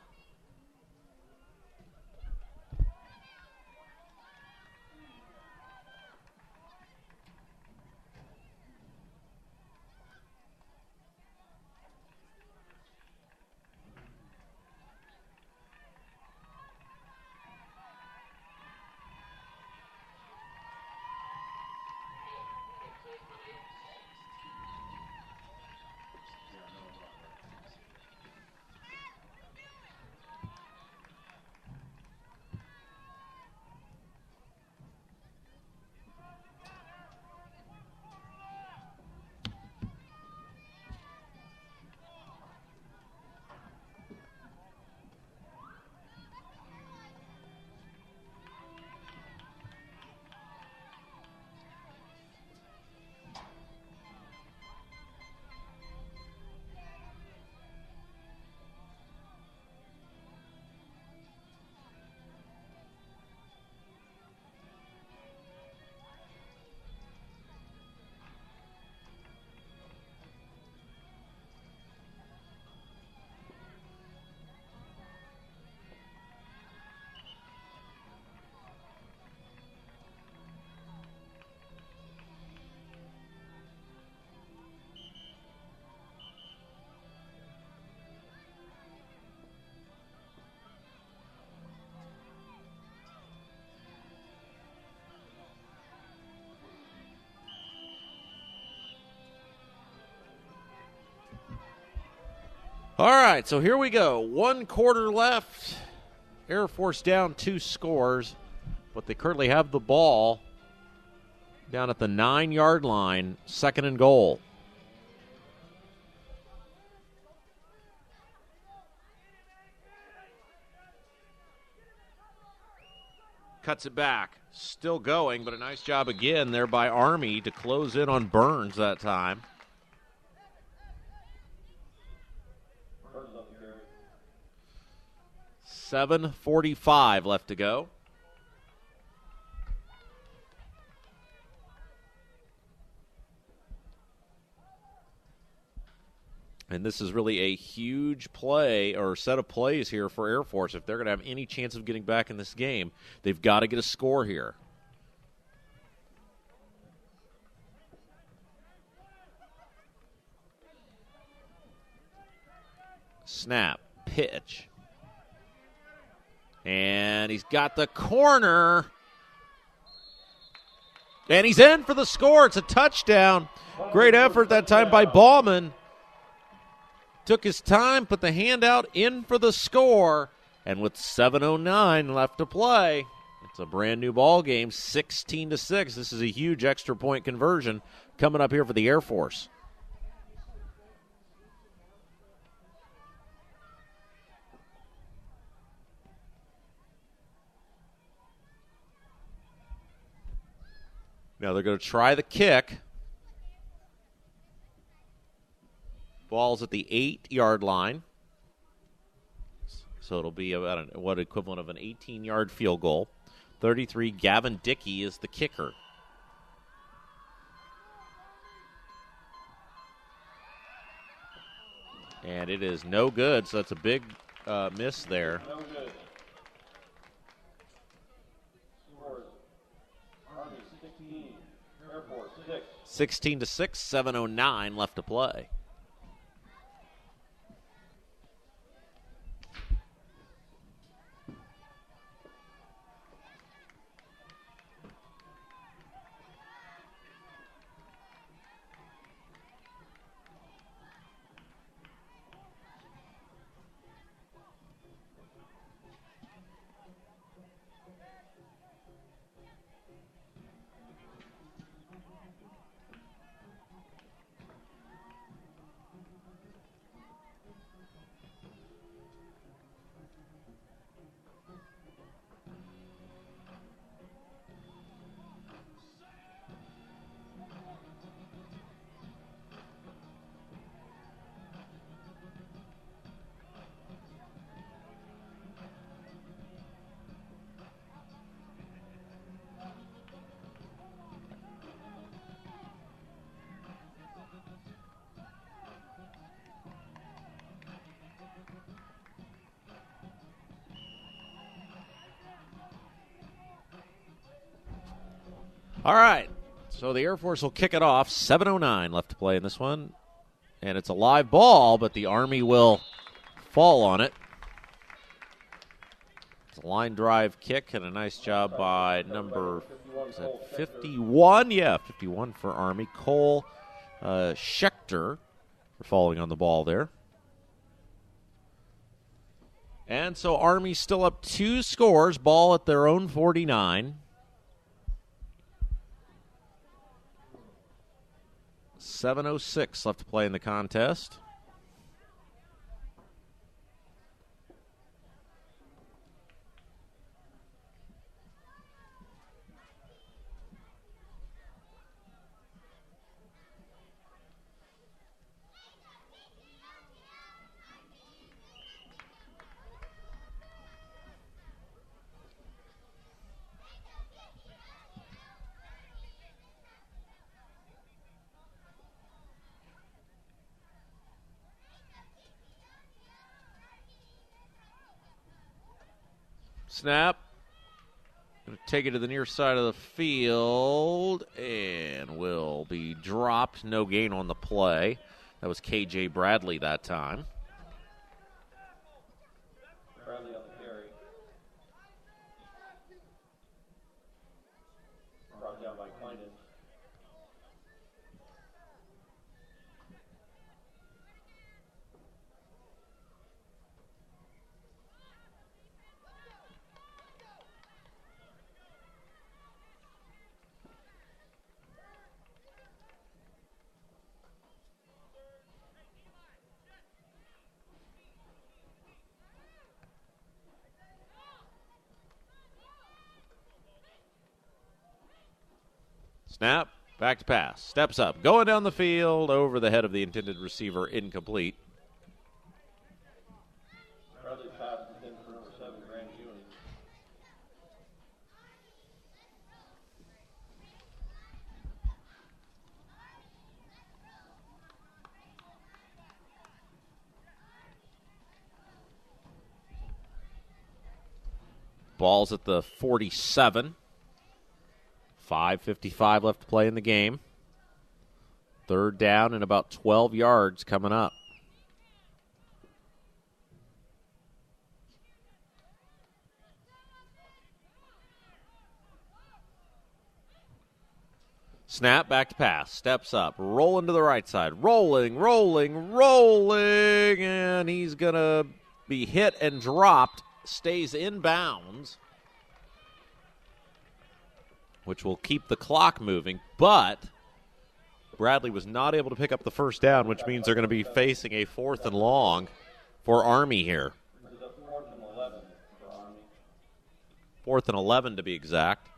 D: All right, so here we go. 1 quarter left. Air Force down 2 scores, but they currently have the ball down at the 9-yard line, 2nd and goal. Cuts it back. Still going, but a nice job again there by Army to close in on Burns that time. $7:45 left to go. And this is really a huge play or set of plays here for Air Force. If they're going to have any chance of getting back in this game, they've got to get a score here. Snap, pitch. And he's got the corner. And he's in for the score. It's a touchdown. Great effort that time by Ballman. Took his time, put the hand out, in for the score. And with 7:09 left to play, it's a brand new ball game, 16-6. This is a huge extra point conversion coming up here for the Air Force. Now they're going to try the kick. Ball's at the 8-yard line. So it'll be about what equivalent of an 18-yard field goal. 33, Gavin Dickey is the kicker. And it is no good, so that's a big miss there.
A: No good. Scores. Army 16, Air Force 6.
D: 16-6, 7:09 left to play. All right. So the Air Force will kick it off. 7:09 left to play in this one. And it's a live ball, but the Army will fall on it. It's a line drive kick and a nice job by number 51? Yeah, 51 for Army. Cole Schechter for falling on the ball there. And so Army's still up 2 scores, ball at their own 49. 7:06 left to play in the contest. Snap. Going to take it to the near side of the field and will be dropped. No gain on the play. That was K.J. Bradley that time.
A: Bradley on the carry. Brought down by Kleinen.
D: Snap, back to pass, steps up, going down the field, over the head of the intended receiver, incomplete.
A: Bradley pass is in for number 7, Graham Ewing.
D: Ball's at the 47. 5:55 left to play in the game. 3rd down and about 12 yards coming up. Snap, back to pass, steps up, rolling to the right side, rolling, and he's going to be hit and dropped, stays in bounds, which will keep the clock moving, but Bradley was not able to pick up the first down, which means they're going to be facing a 4th and long for Army here.
A: This is a 4th and 11 for Army.
D: 4th and 11 to be exact.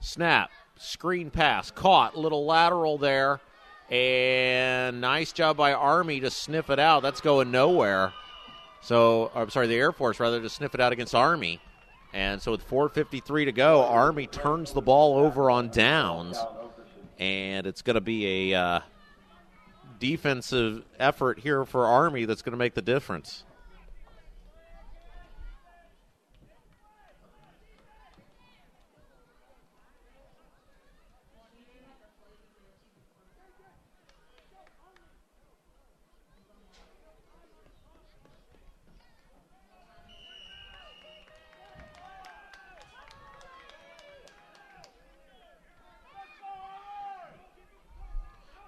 D: Snap, screen pass, caught, little lateral there, and nice job by Army to sniff it out. That's going nowhere. So, I'm sorry, the Air Force rather to sniff it out against Army. And so with 4:53 to go, Army turns the ball over on downs, and it's going to be a defensive effort here for Army that's going to make the difference.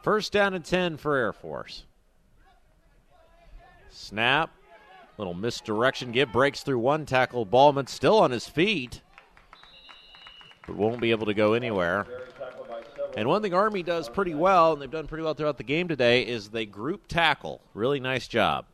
D: First down and 10 for Air Force. Snap. Little misdirection give. Breaks through one tackle. Ballman still on his feet, but won't be able to go anywhere. And one thing Army does pretty well, and they've done pretty well throughout the game today, is they group tackle. Really nice job.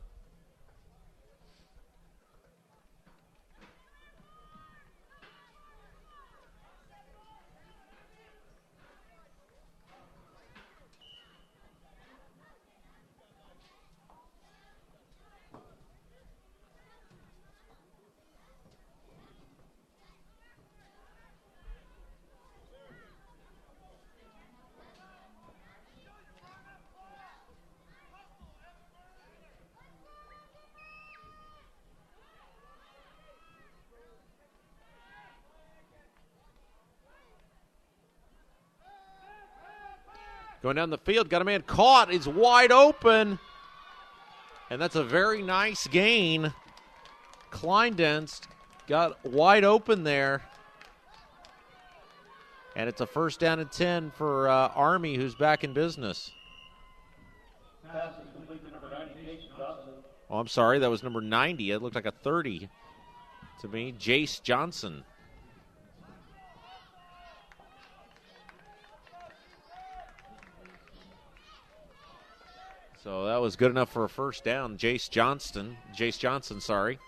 D: Going down the field, got a man caught, is wide open. And that's a very nice gain. Kleindenst got wide open there. And it's a first down and 10 for Army, who's back in business.
A: Pass is complete to number 90, Jason Johnson.
D: Oh, I'm sorry, that was number 90. It looked like a 30 to me. Jace Johnson. So that was good enough for a first down. Jace Johnson, sorry.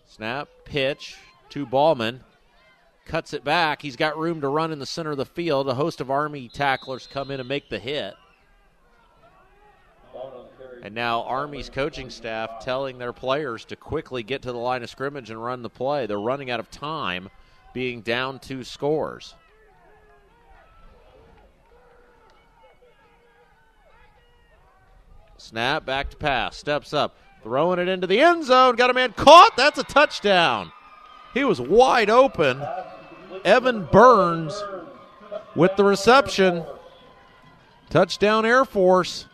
D: Snap, pitch to Ballman. Cuts it back. He's got room to run in the center of the field. A host of Army tacklers come in and make the hit. And now Army's coaching staff telling their players to quickly get to the line of scrimmage and run the play. They're running out of time, being down 2 scores. Snap, back to pass, steps up, throwing it into the end zone. Got a man caught. That's a touchdown. He was wide open. Evan Burns with the reception. Touchdown Air Force.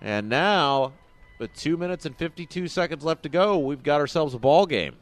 D: And now, with 2 minutes and 52 seconds left to go, we've got ourselves a ball game.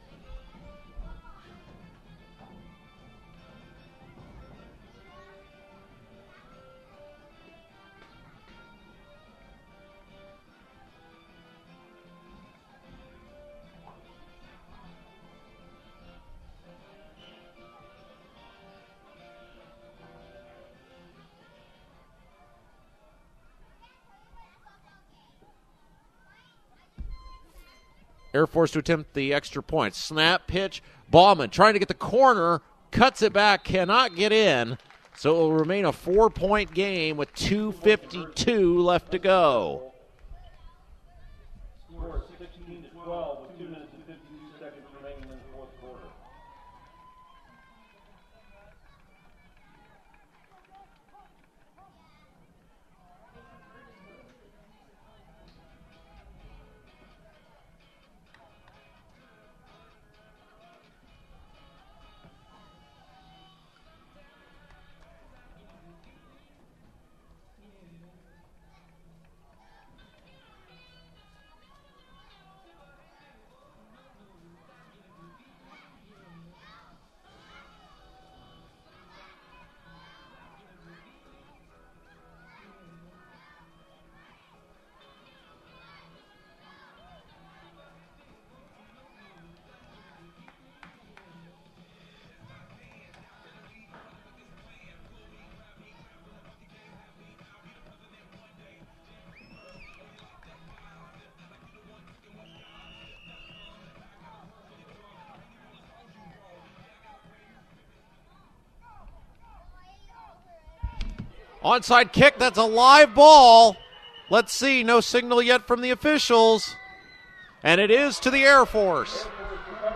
D: Air Force to attempt the extra point. Snap, pitch, Ballman trying to get the corner, cuts it back, cannot get in. So it will remain a 4-point game with 2:52 left to go.
A: Score 16-12 with 2 minutes and 52 seconds remaining in the fourth quarter.
D: Onside kick, that's a live ball. Let's see, no signal yet from the officials. And it is to the Air Force.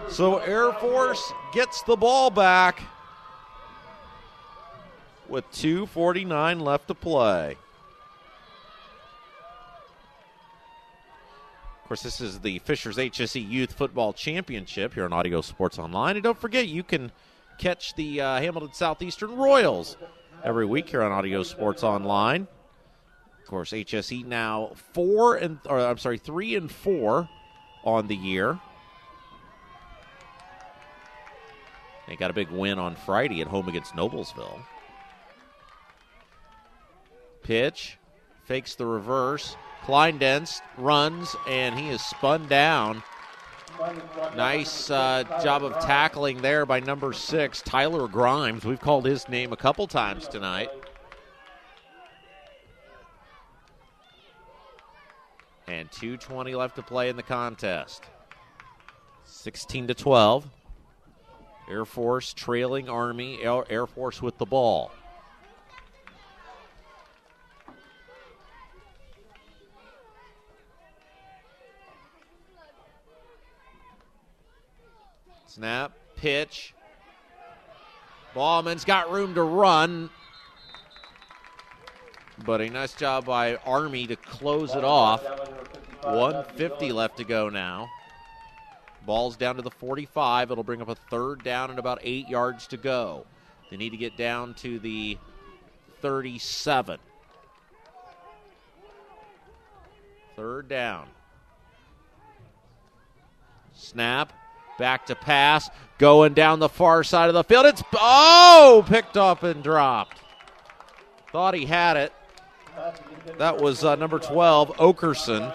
D: So Air Force gets the ball back with 2:49 left to play. Of course, this is the Fishers HSE Youth Football Championship here on Audio Sports Online. And don't forget, you can catch the Hamilton Southeastern Royals every week here on Audio Sports Online. Of course, HSE now 3 and 4 on the year. They got a big win on Friday at home against Noblesville. Pitch, fakes the reverse. Kleindenst runs, and he is spun down. Nice job of tackling there by number 6, Tyler Grimes. We've called his name a couple times tonight. And 2:20 left to play in the contest. 16-12. Air Force trailing Army. Air Force with the ball. Snap, pitch. Ballman's got room to run. But a nice job by Army to close it off. 1:50 left to go now. Ball's down to the 45. It'll bring up a third down and about 8 yards to go. They need to get down to the 37. Third down. Snap. Back to pass. Going down the far side of the field. It's, picked up and dropped. Thought he had it. That was number 12, Okerson.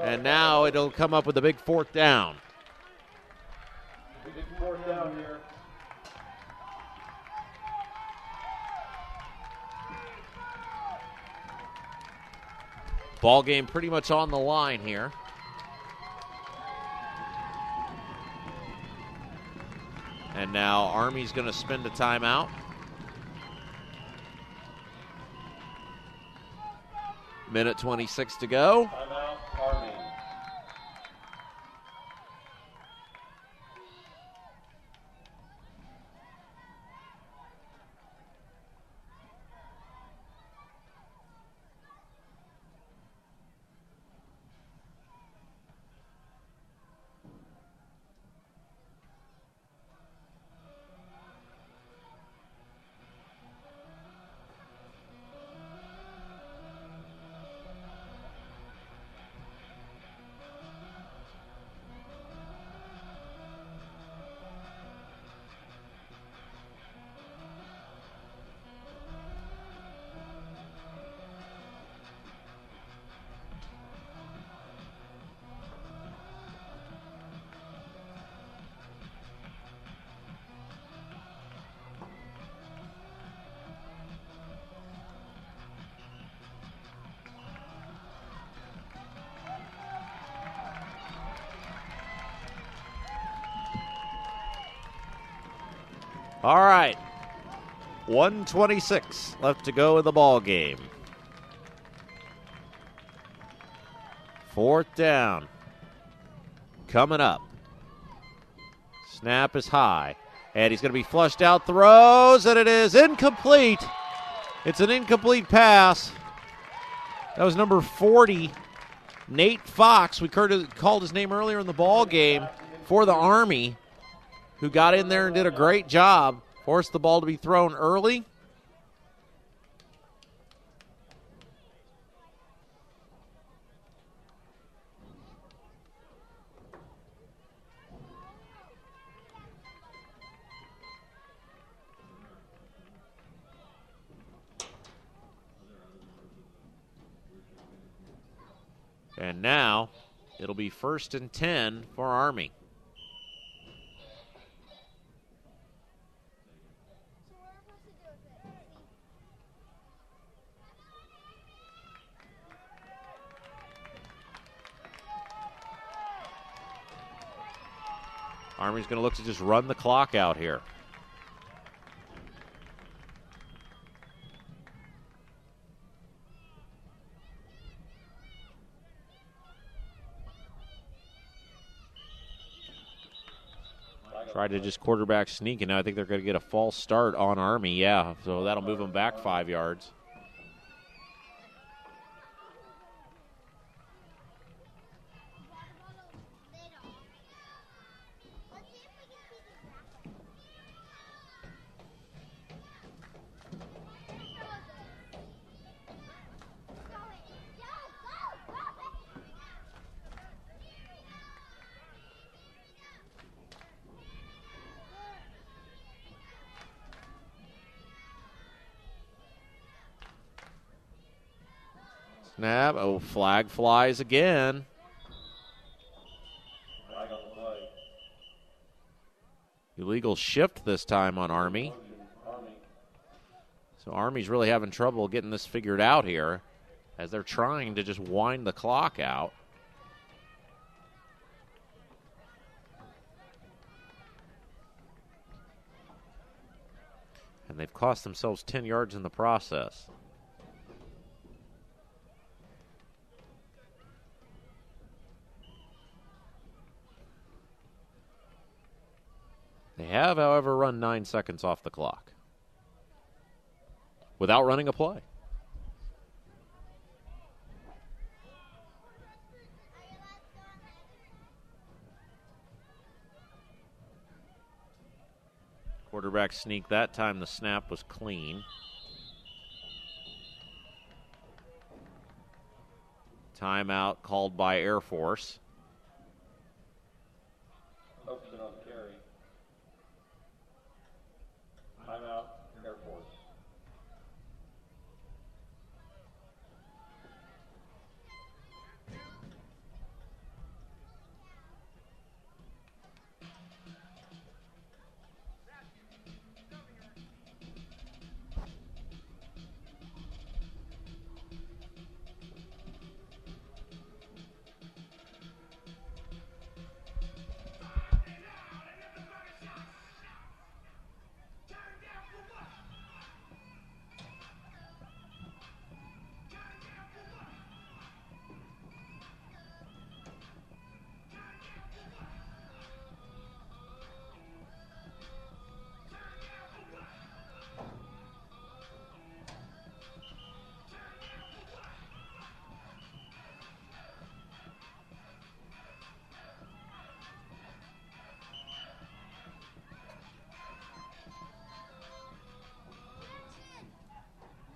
D: And now it'll come up with a big fourth down.
A: Big fourth down here.
D: Ball game pretty much on the line here. And now Army's going to spend a timeout. Minute 26 to go.
A: Timeout, Army.
D: All right. 1:26 left to go in the ball game. Fourth down. Coming up. Snap is high. And he's going to be flushed out. Throws, and it is incomplete. It's an incomplete pass. That was number 40, Nate Fox. We called his name earlier in the ball game for the Army, who got in there and did a great job. Forced the ball to be thrown early. And now it'll be 1st and 10 for Army. Army's going to look to just run the clock out here. Tried to just quarterback sneak, and now I think they're going to get a false start on Army. Yeah, so that'll move them back 5 yards. Snap. Oh, flag flies again.
A: Flag on the play.
D: Illegal shift this time on Army. So Army's really having trouble getting this figured out here as they're trying to just wind the clock out. And they've cost themselves 10 yards in the process. They have, however, run 9 seconds off the clock without running a play. Quarterback sneak. That time the snap was clean. Timeout called by Air Force.
A: Focusing on the carry. Timeout, Air Force.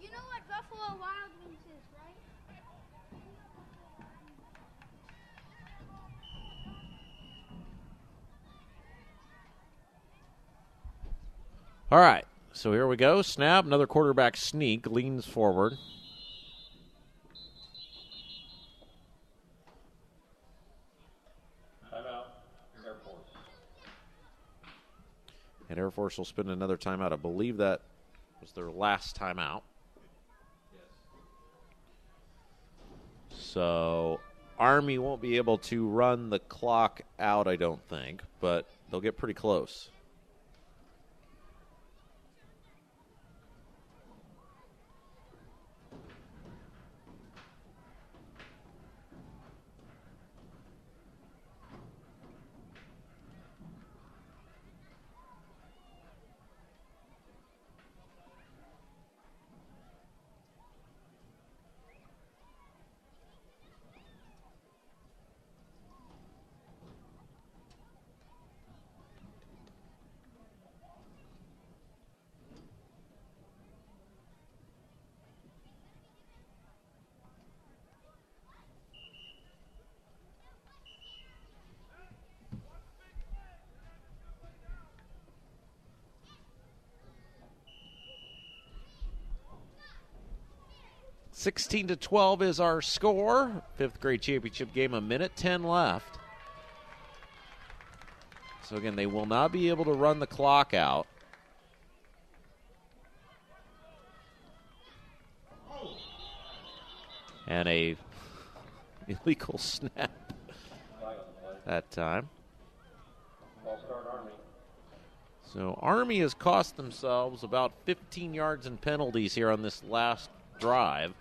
B: You know what Buffalo Wild Wings is, right?
D: All right, so here we go. Snap, another quarterback sneak, leans forward.
A: Timeout, Air Force.
D: And Air Force will spend another timeout. I believe that was their last timeout. So Army won't be able to run the clock out, I don't think, but they'll get pretty close. (16-12) is our score. Fifth grade championship game, a minute 10 left. So again, they will not be able to run the clock out. And a illegal snap that time.
A: Ball start, Army.
D: So Army has cost themselves about 15 yards in penalties here on this last drive.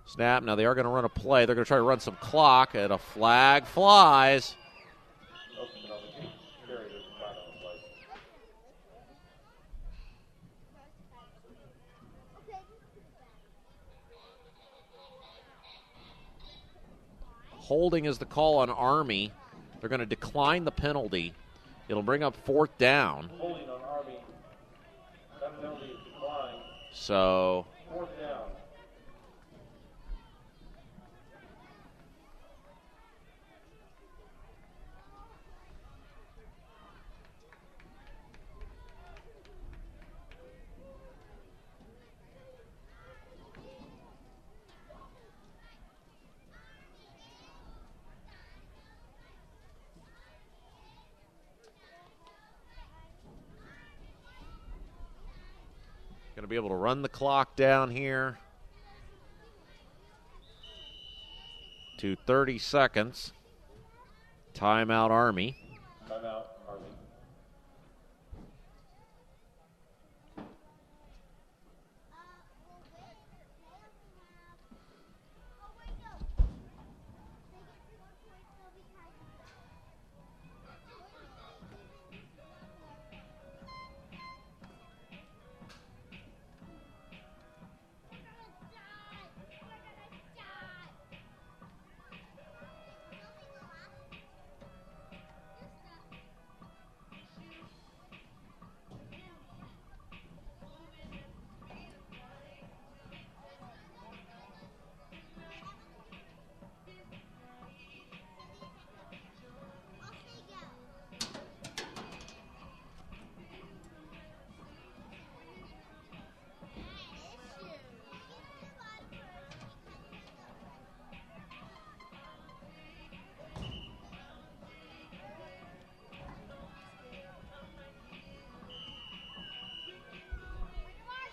D: Snap. Now they are going to run a play. They're going to try to run some clock, and a flag flies.
A: Focusing on the carry. There's a flag on the play.
D: Holding is the call on Army. They're going to decline the penalty. It'll bring up fourth down.
A: Holding on Army. That penalty is declined.
D: So
A: Fourth down.
D: going to be able to run the clock down here to 30 seconds. Timeout, Army.
A: Timeout, Army.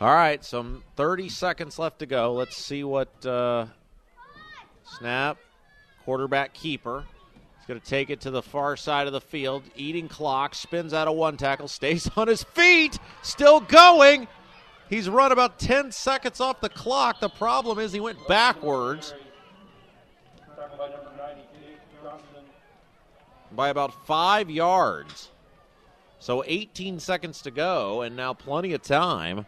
D: All right, some 30 seconds left to go. Let's see what snap, quarterback keeper. He's going to take it to the far side of the field, eating clock, spins out of one tackle, stays on his feet, still going. He's run about 10 seconds off the clock. The problem is he went backwards by about 5 yards. So 18 seconds to go, and now plenty of time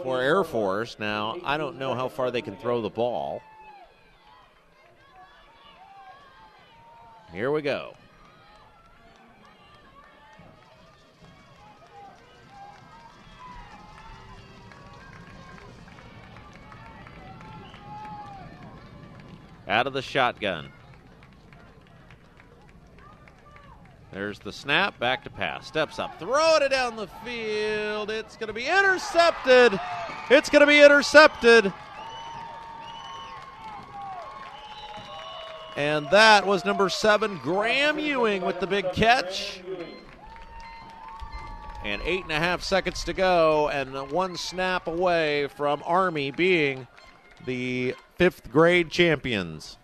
D: for Air Force. Now, I don't know how far they can throw the ball. Here we go. Out of the shotgun. There's the snap, back to pass. Steps up, throwing it down the field. It's going to be intercepted. It's going to be intercepted. And that was number 7, Graham Ewing with the big catch. And 8.5 seconds to go, and one snap away from Army being the 5th grade champions.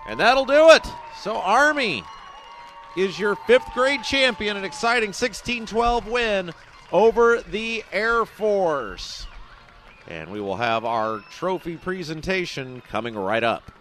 D: And that'll do it. So Army is your 5th grade champion, an exciting 16-12 win over the Air Force. And we will have our trophy presentation coming right up.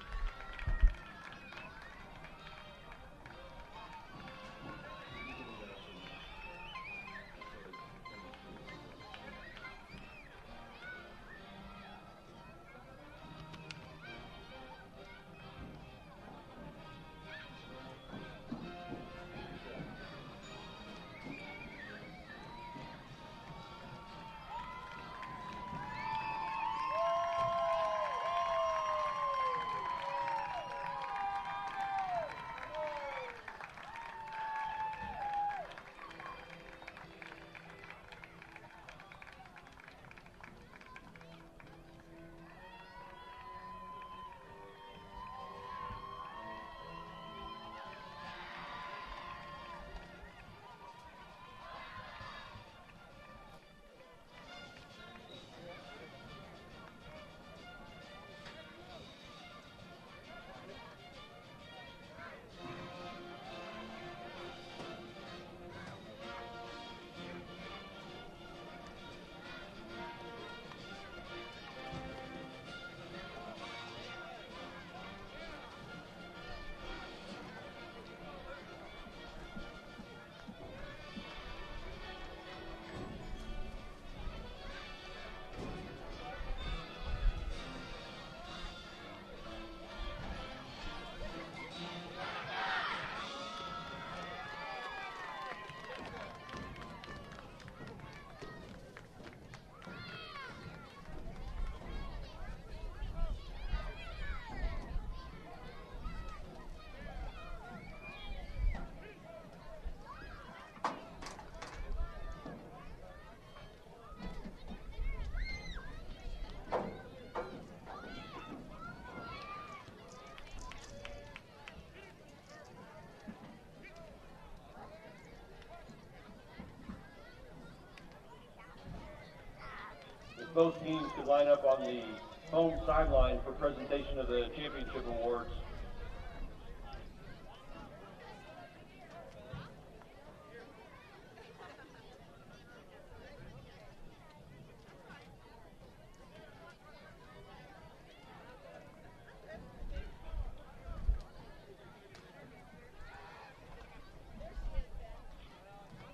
A: Both teams could line up on the home sideline for presentation of the championship awards.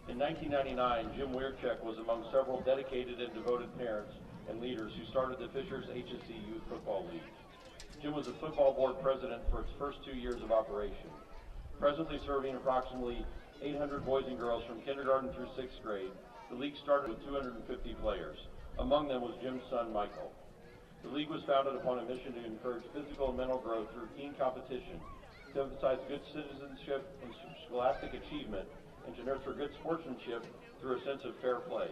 A: In 1999, Jim Weircheck was among several dedicated and devoted parents and leaders who started the Fishers HSE Youth Football League. Jim was the football board president for its first 2 years of operation. Presently serving approximately 800 boys and girls from kindergarten through 6th grade. The league started with 250 players. Among them was Jim's son, Michael. The league was founded upon a mission to encourage physical and mental growth through keen competition, to emphasize good citizenship and scholastic achievement, and to nurture good sportsmanship through a sense of fair play.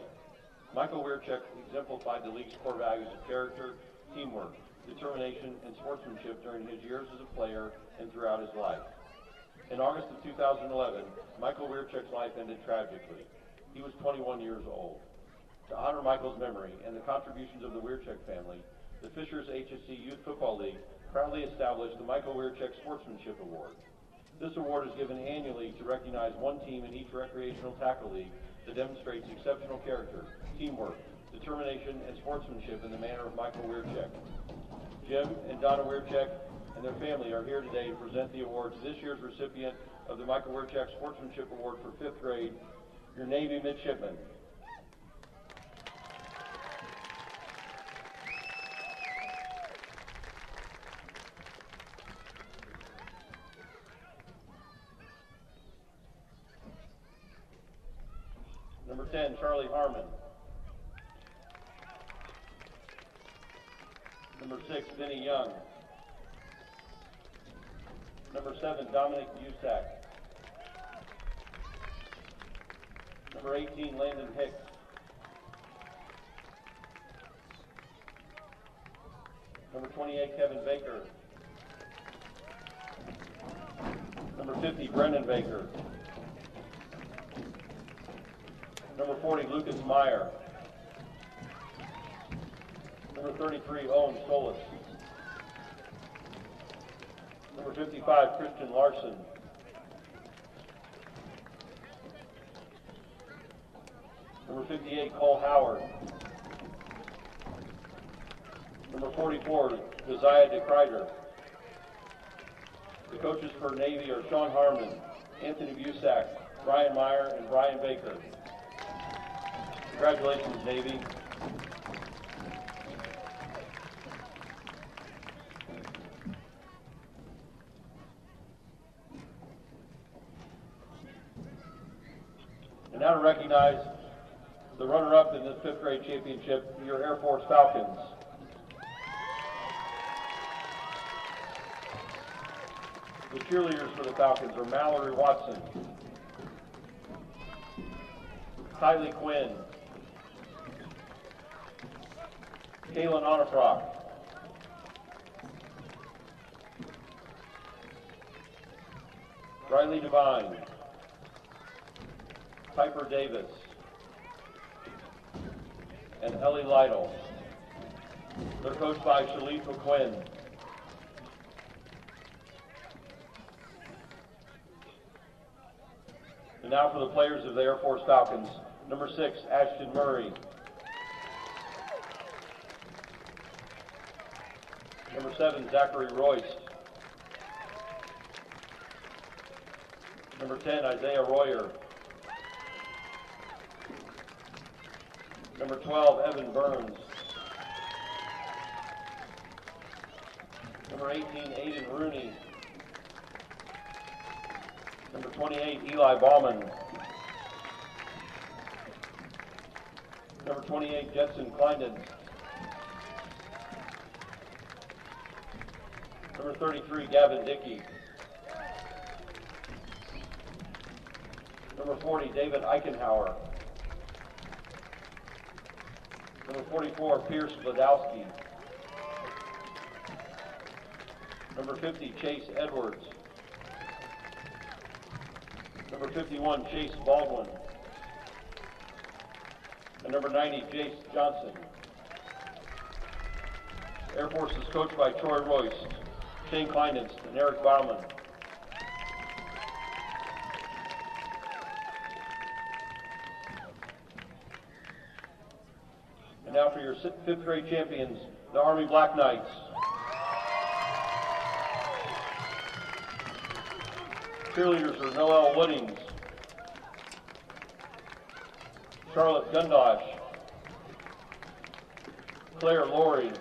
A: Michael Weircheck exemplified the league's core values of character, teamwork, determination, and sportsmanship during his years as a player and throughout his life. In August of 2011, Michael Weircheck's life ended tragically. He was 21 years old. To honor Michael's memory and the contributions of the Weircheck family, the Fishers HSE Youth Football League proudly established the Michael Weircheck Sportsmanship Award. This award is given annually to recognize one team in each recreational tackle league that demonstrates exceptional character, teamwork, determination, and sportsmanship in the manner of Michael Weircheck. Jim and Donna Weircheck and their family are here today to present the award to this year's recipient of the Michael Weircheck Sportsmanship Award for 5th grade, your Navy midshipman. Number 10, Charlie Harmon. Number 6, Vinny Young. Number 7, Dominic Busak. Number 18, Landon Hicks. Number 28, Kevin Baker. Number 50, Brendan Baker. Number 40, Lucas Meyer. Number 33, Owen Solis. Number 55, Christian Larson. Number 58, Cole Howard. Number 44, Josiah DeKreider. The coaches for Navy are Sean Harmon, Anthony Busak, Brian Meyer, and Brian Baker. Congratulations, Navy. And now to recognize the runner-up in this 5th grade championship, your Air Force Falcons. The cheerleaders for the Falcons are Mallory Watson, Kylie Quinn, Kaylin Onifrock, Riley Devine, Piper Davis, and Ellie Lytle. They're coached by Shalif McQuinn. And now for the players of the Air Force Falcons. Number 6, Ashton Murray. Number 7, Zachary Royce. Number 10, Isaiah Royer. Number 12, Evan Burns. Number 18, Aiden Rooney. Number 28, Eli Bauman. Number 28, Jetson Kleindon. Number 33, Gavin Dickey. Number 40, David Eichenhauer. Number 44, Pierce Ladowski. Number 50, Chase Edwards. Number 51, Chase Baldwin. And number 90, Jace Johnson. Air Force is coached by Troy Royce, Shane Kleinitz, and Eric Bauman. And now for your 5th grade champions, the Army Black Knights. Cheerleaders are Noelle Woodings, Charlotte Gundosh, Claire Laurie,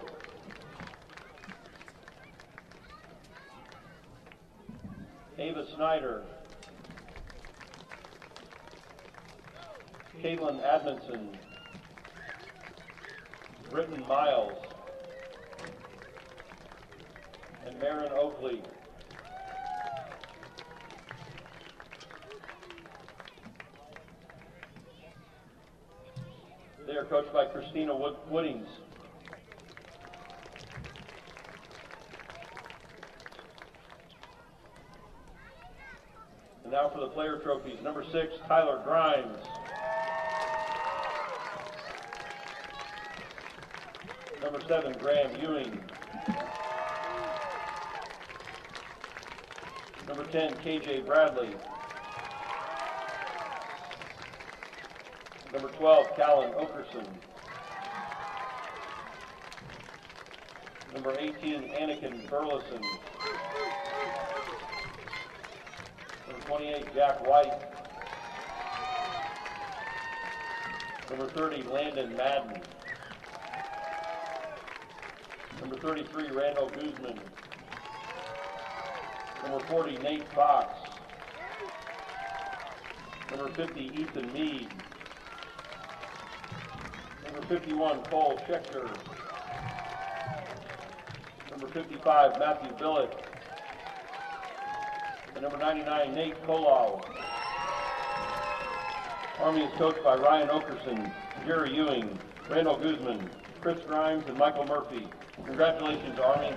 A: Ava Snyder, Caitlin Admonson, Britton Miles, and Marin Oakley. They are coached by Christina Woodings. And now for the player trophies. Number 6, Tyler Grimes. Number 7, Graham Ewing. Number 10, KJ Bradley. Number 12, Callan Okerson. Number 18, Anakin Burleson. Number 28, Jack White. Number 30, Landon Madden. Number 33, Randall Guzman. Number 40, Nate Fox. Number 50, Ethan Mead. Number 51, Cole Schechter. Number 55, Matthew Billett. And number 99, Nate Kolow. Army is coached by Ryan Okerson, Jerry Ewing, Randall Guzman, Chris Grimes, and Michael Murphy. Congratulations, Army.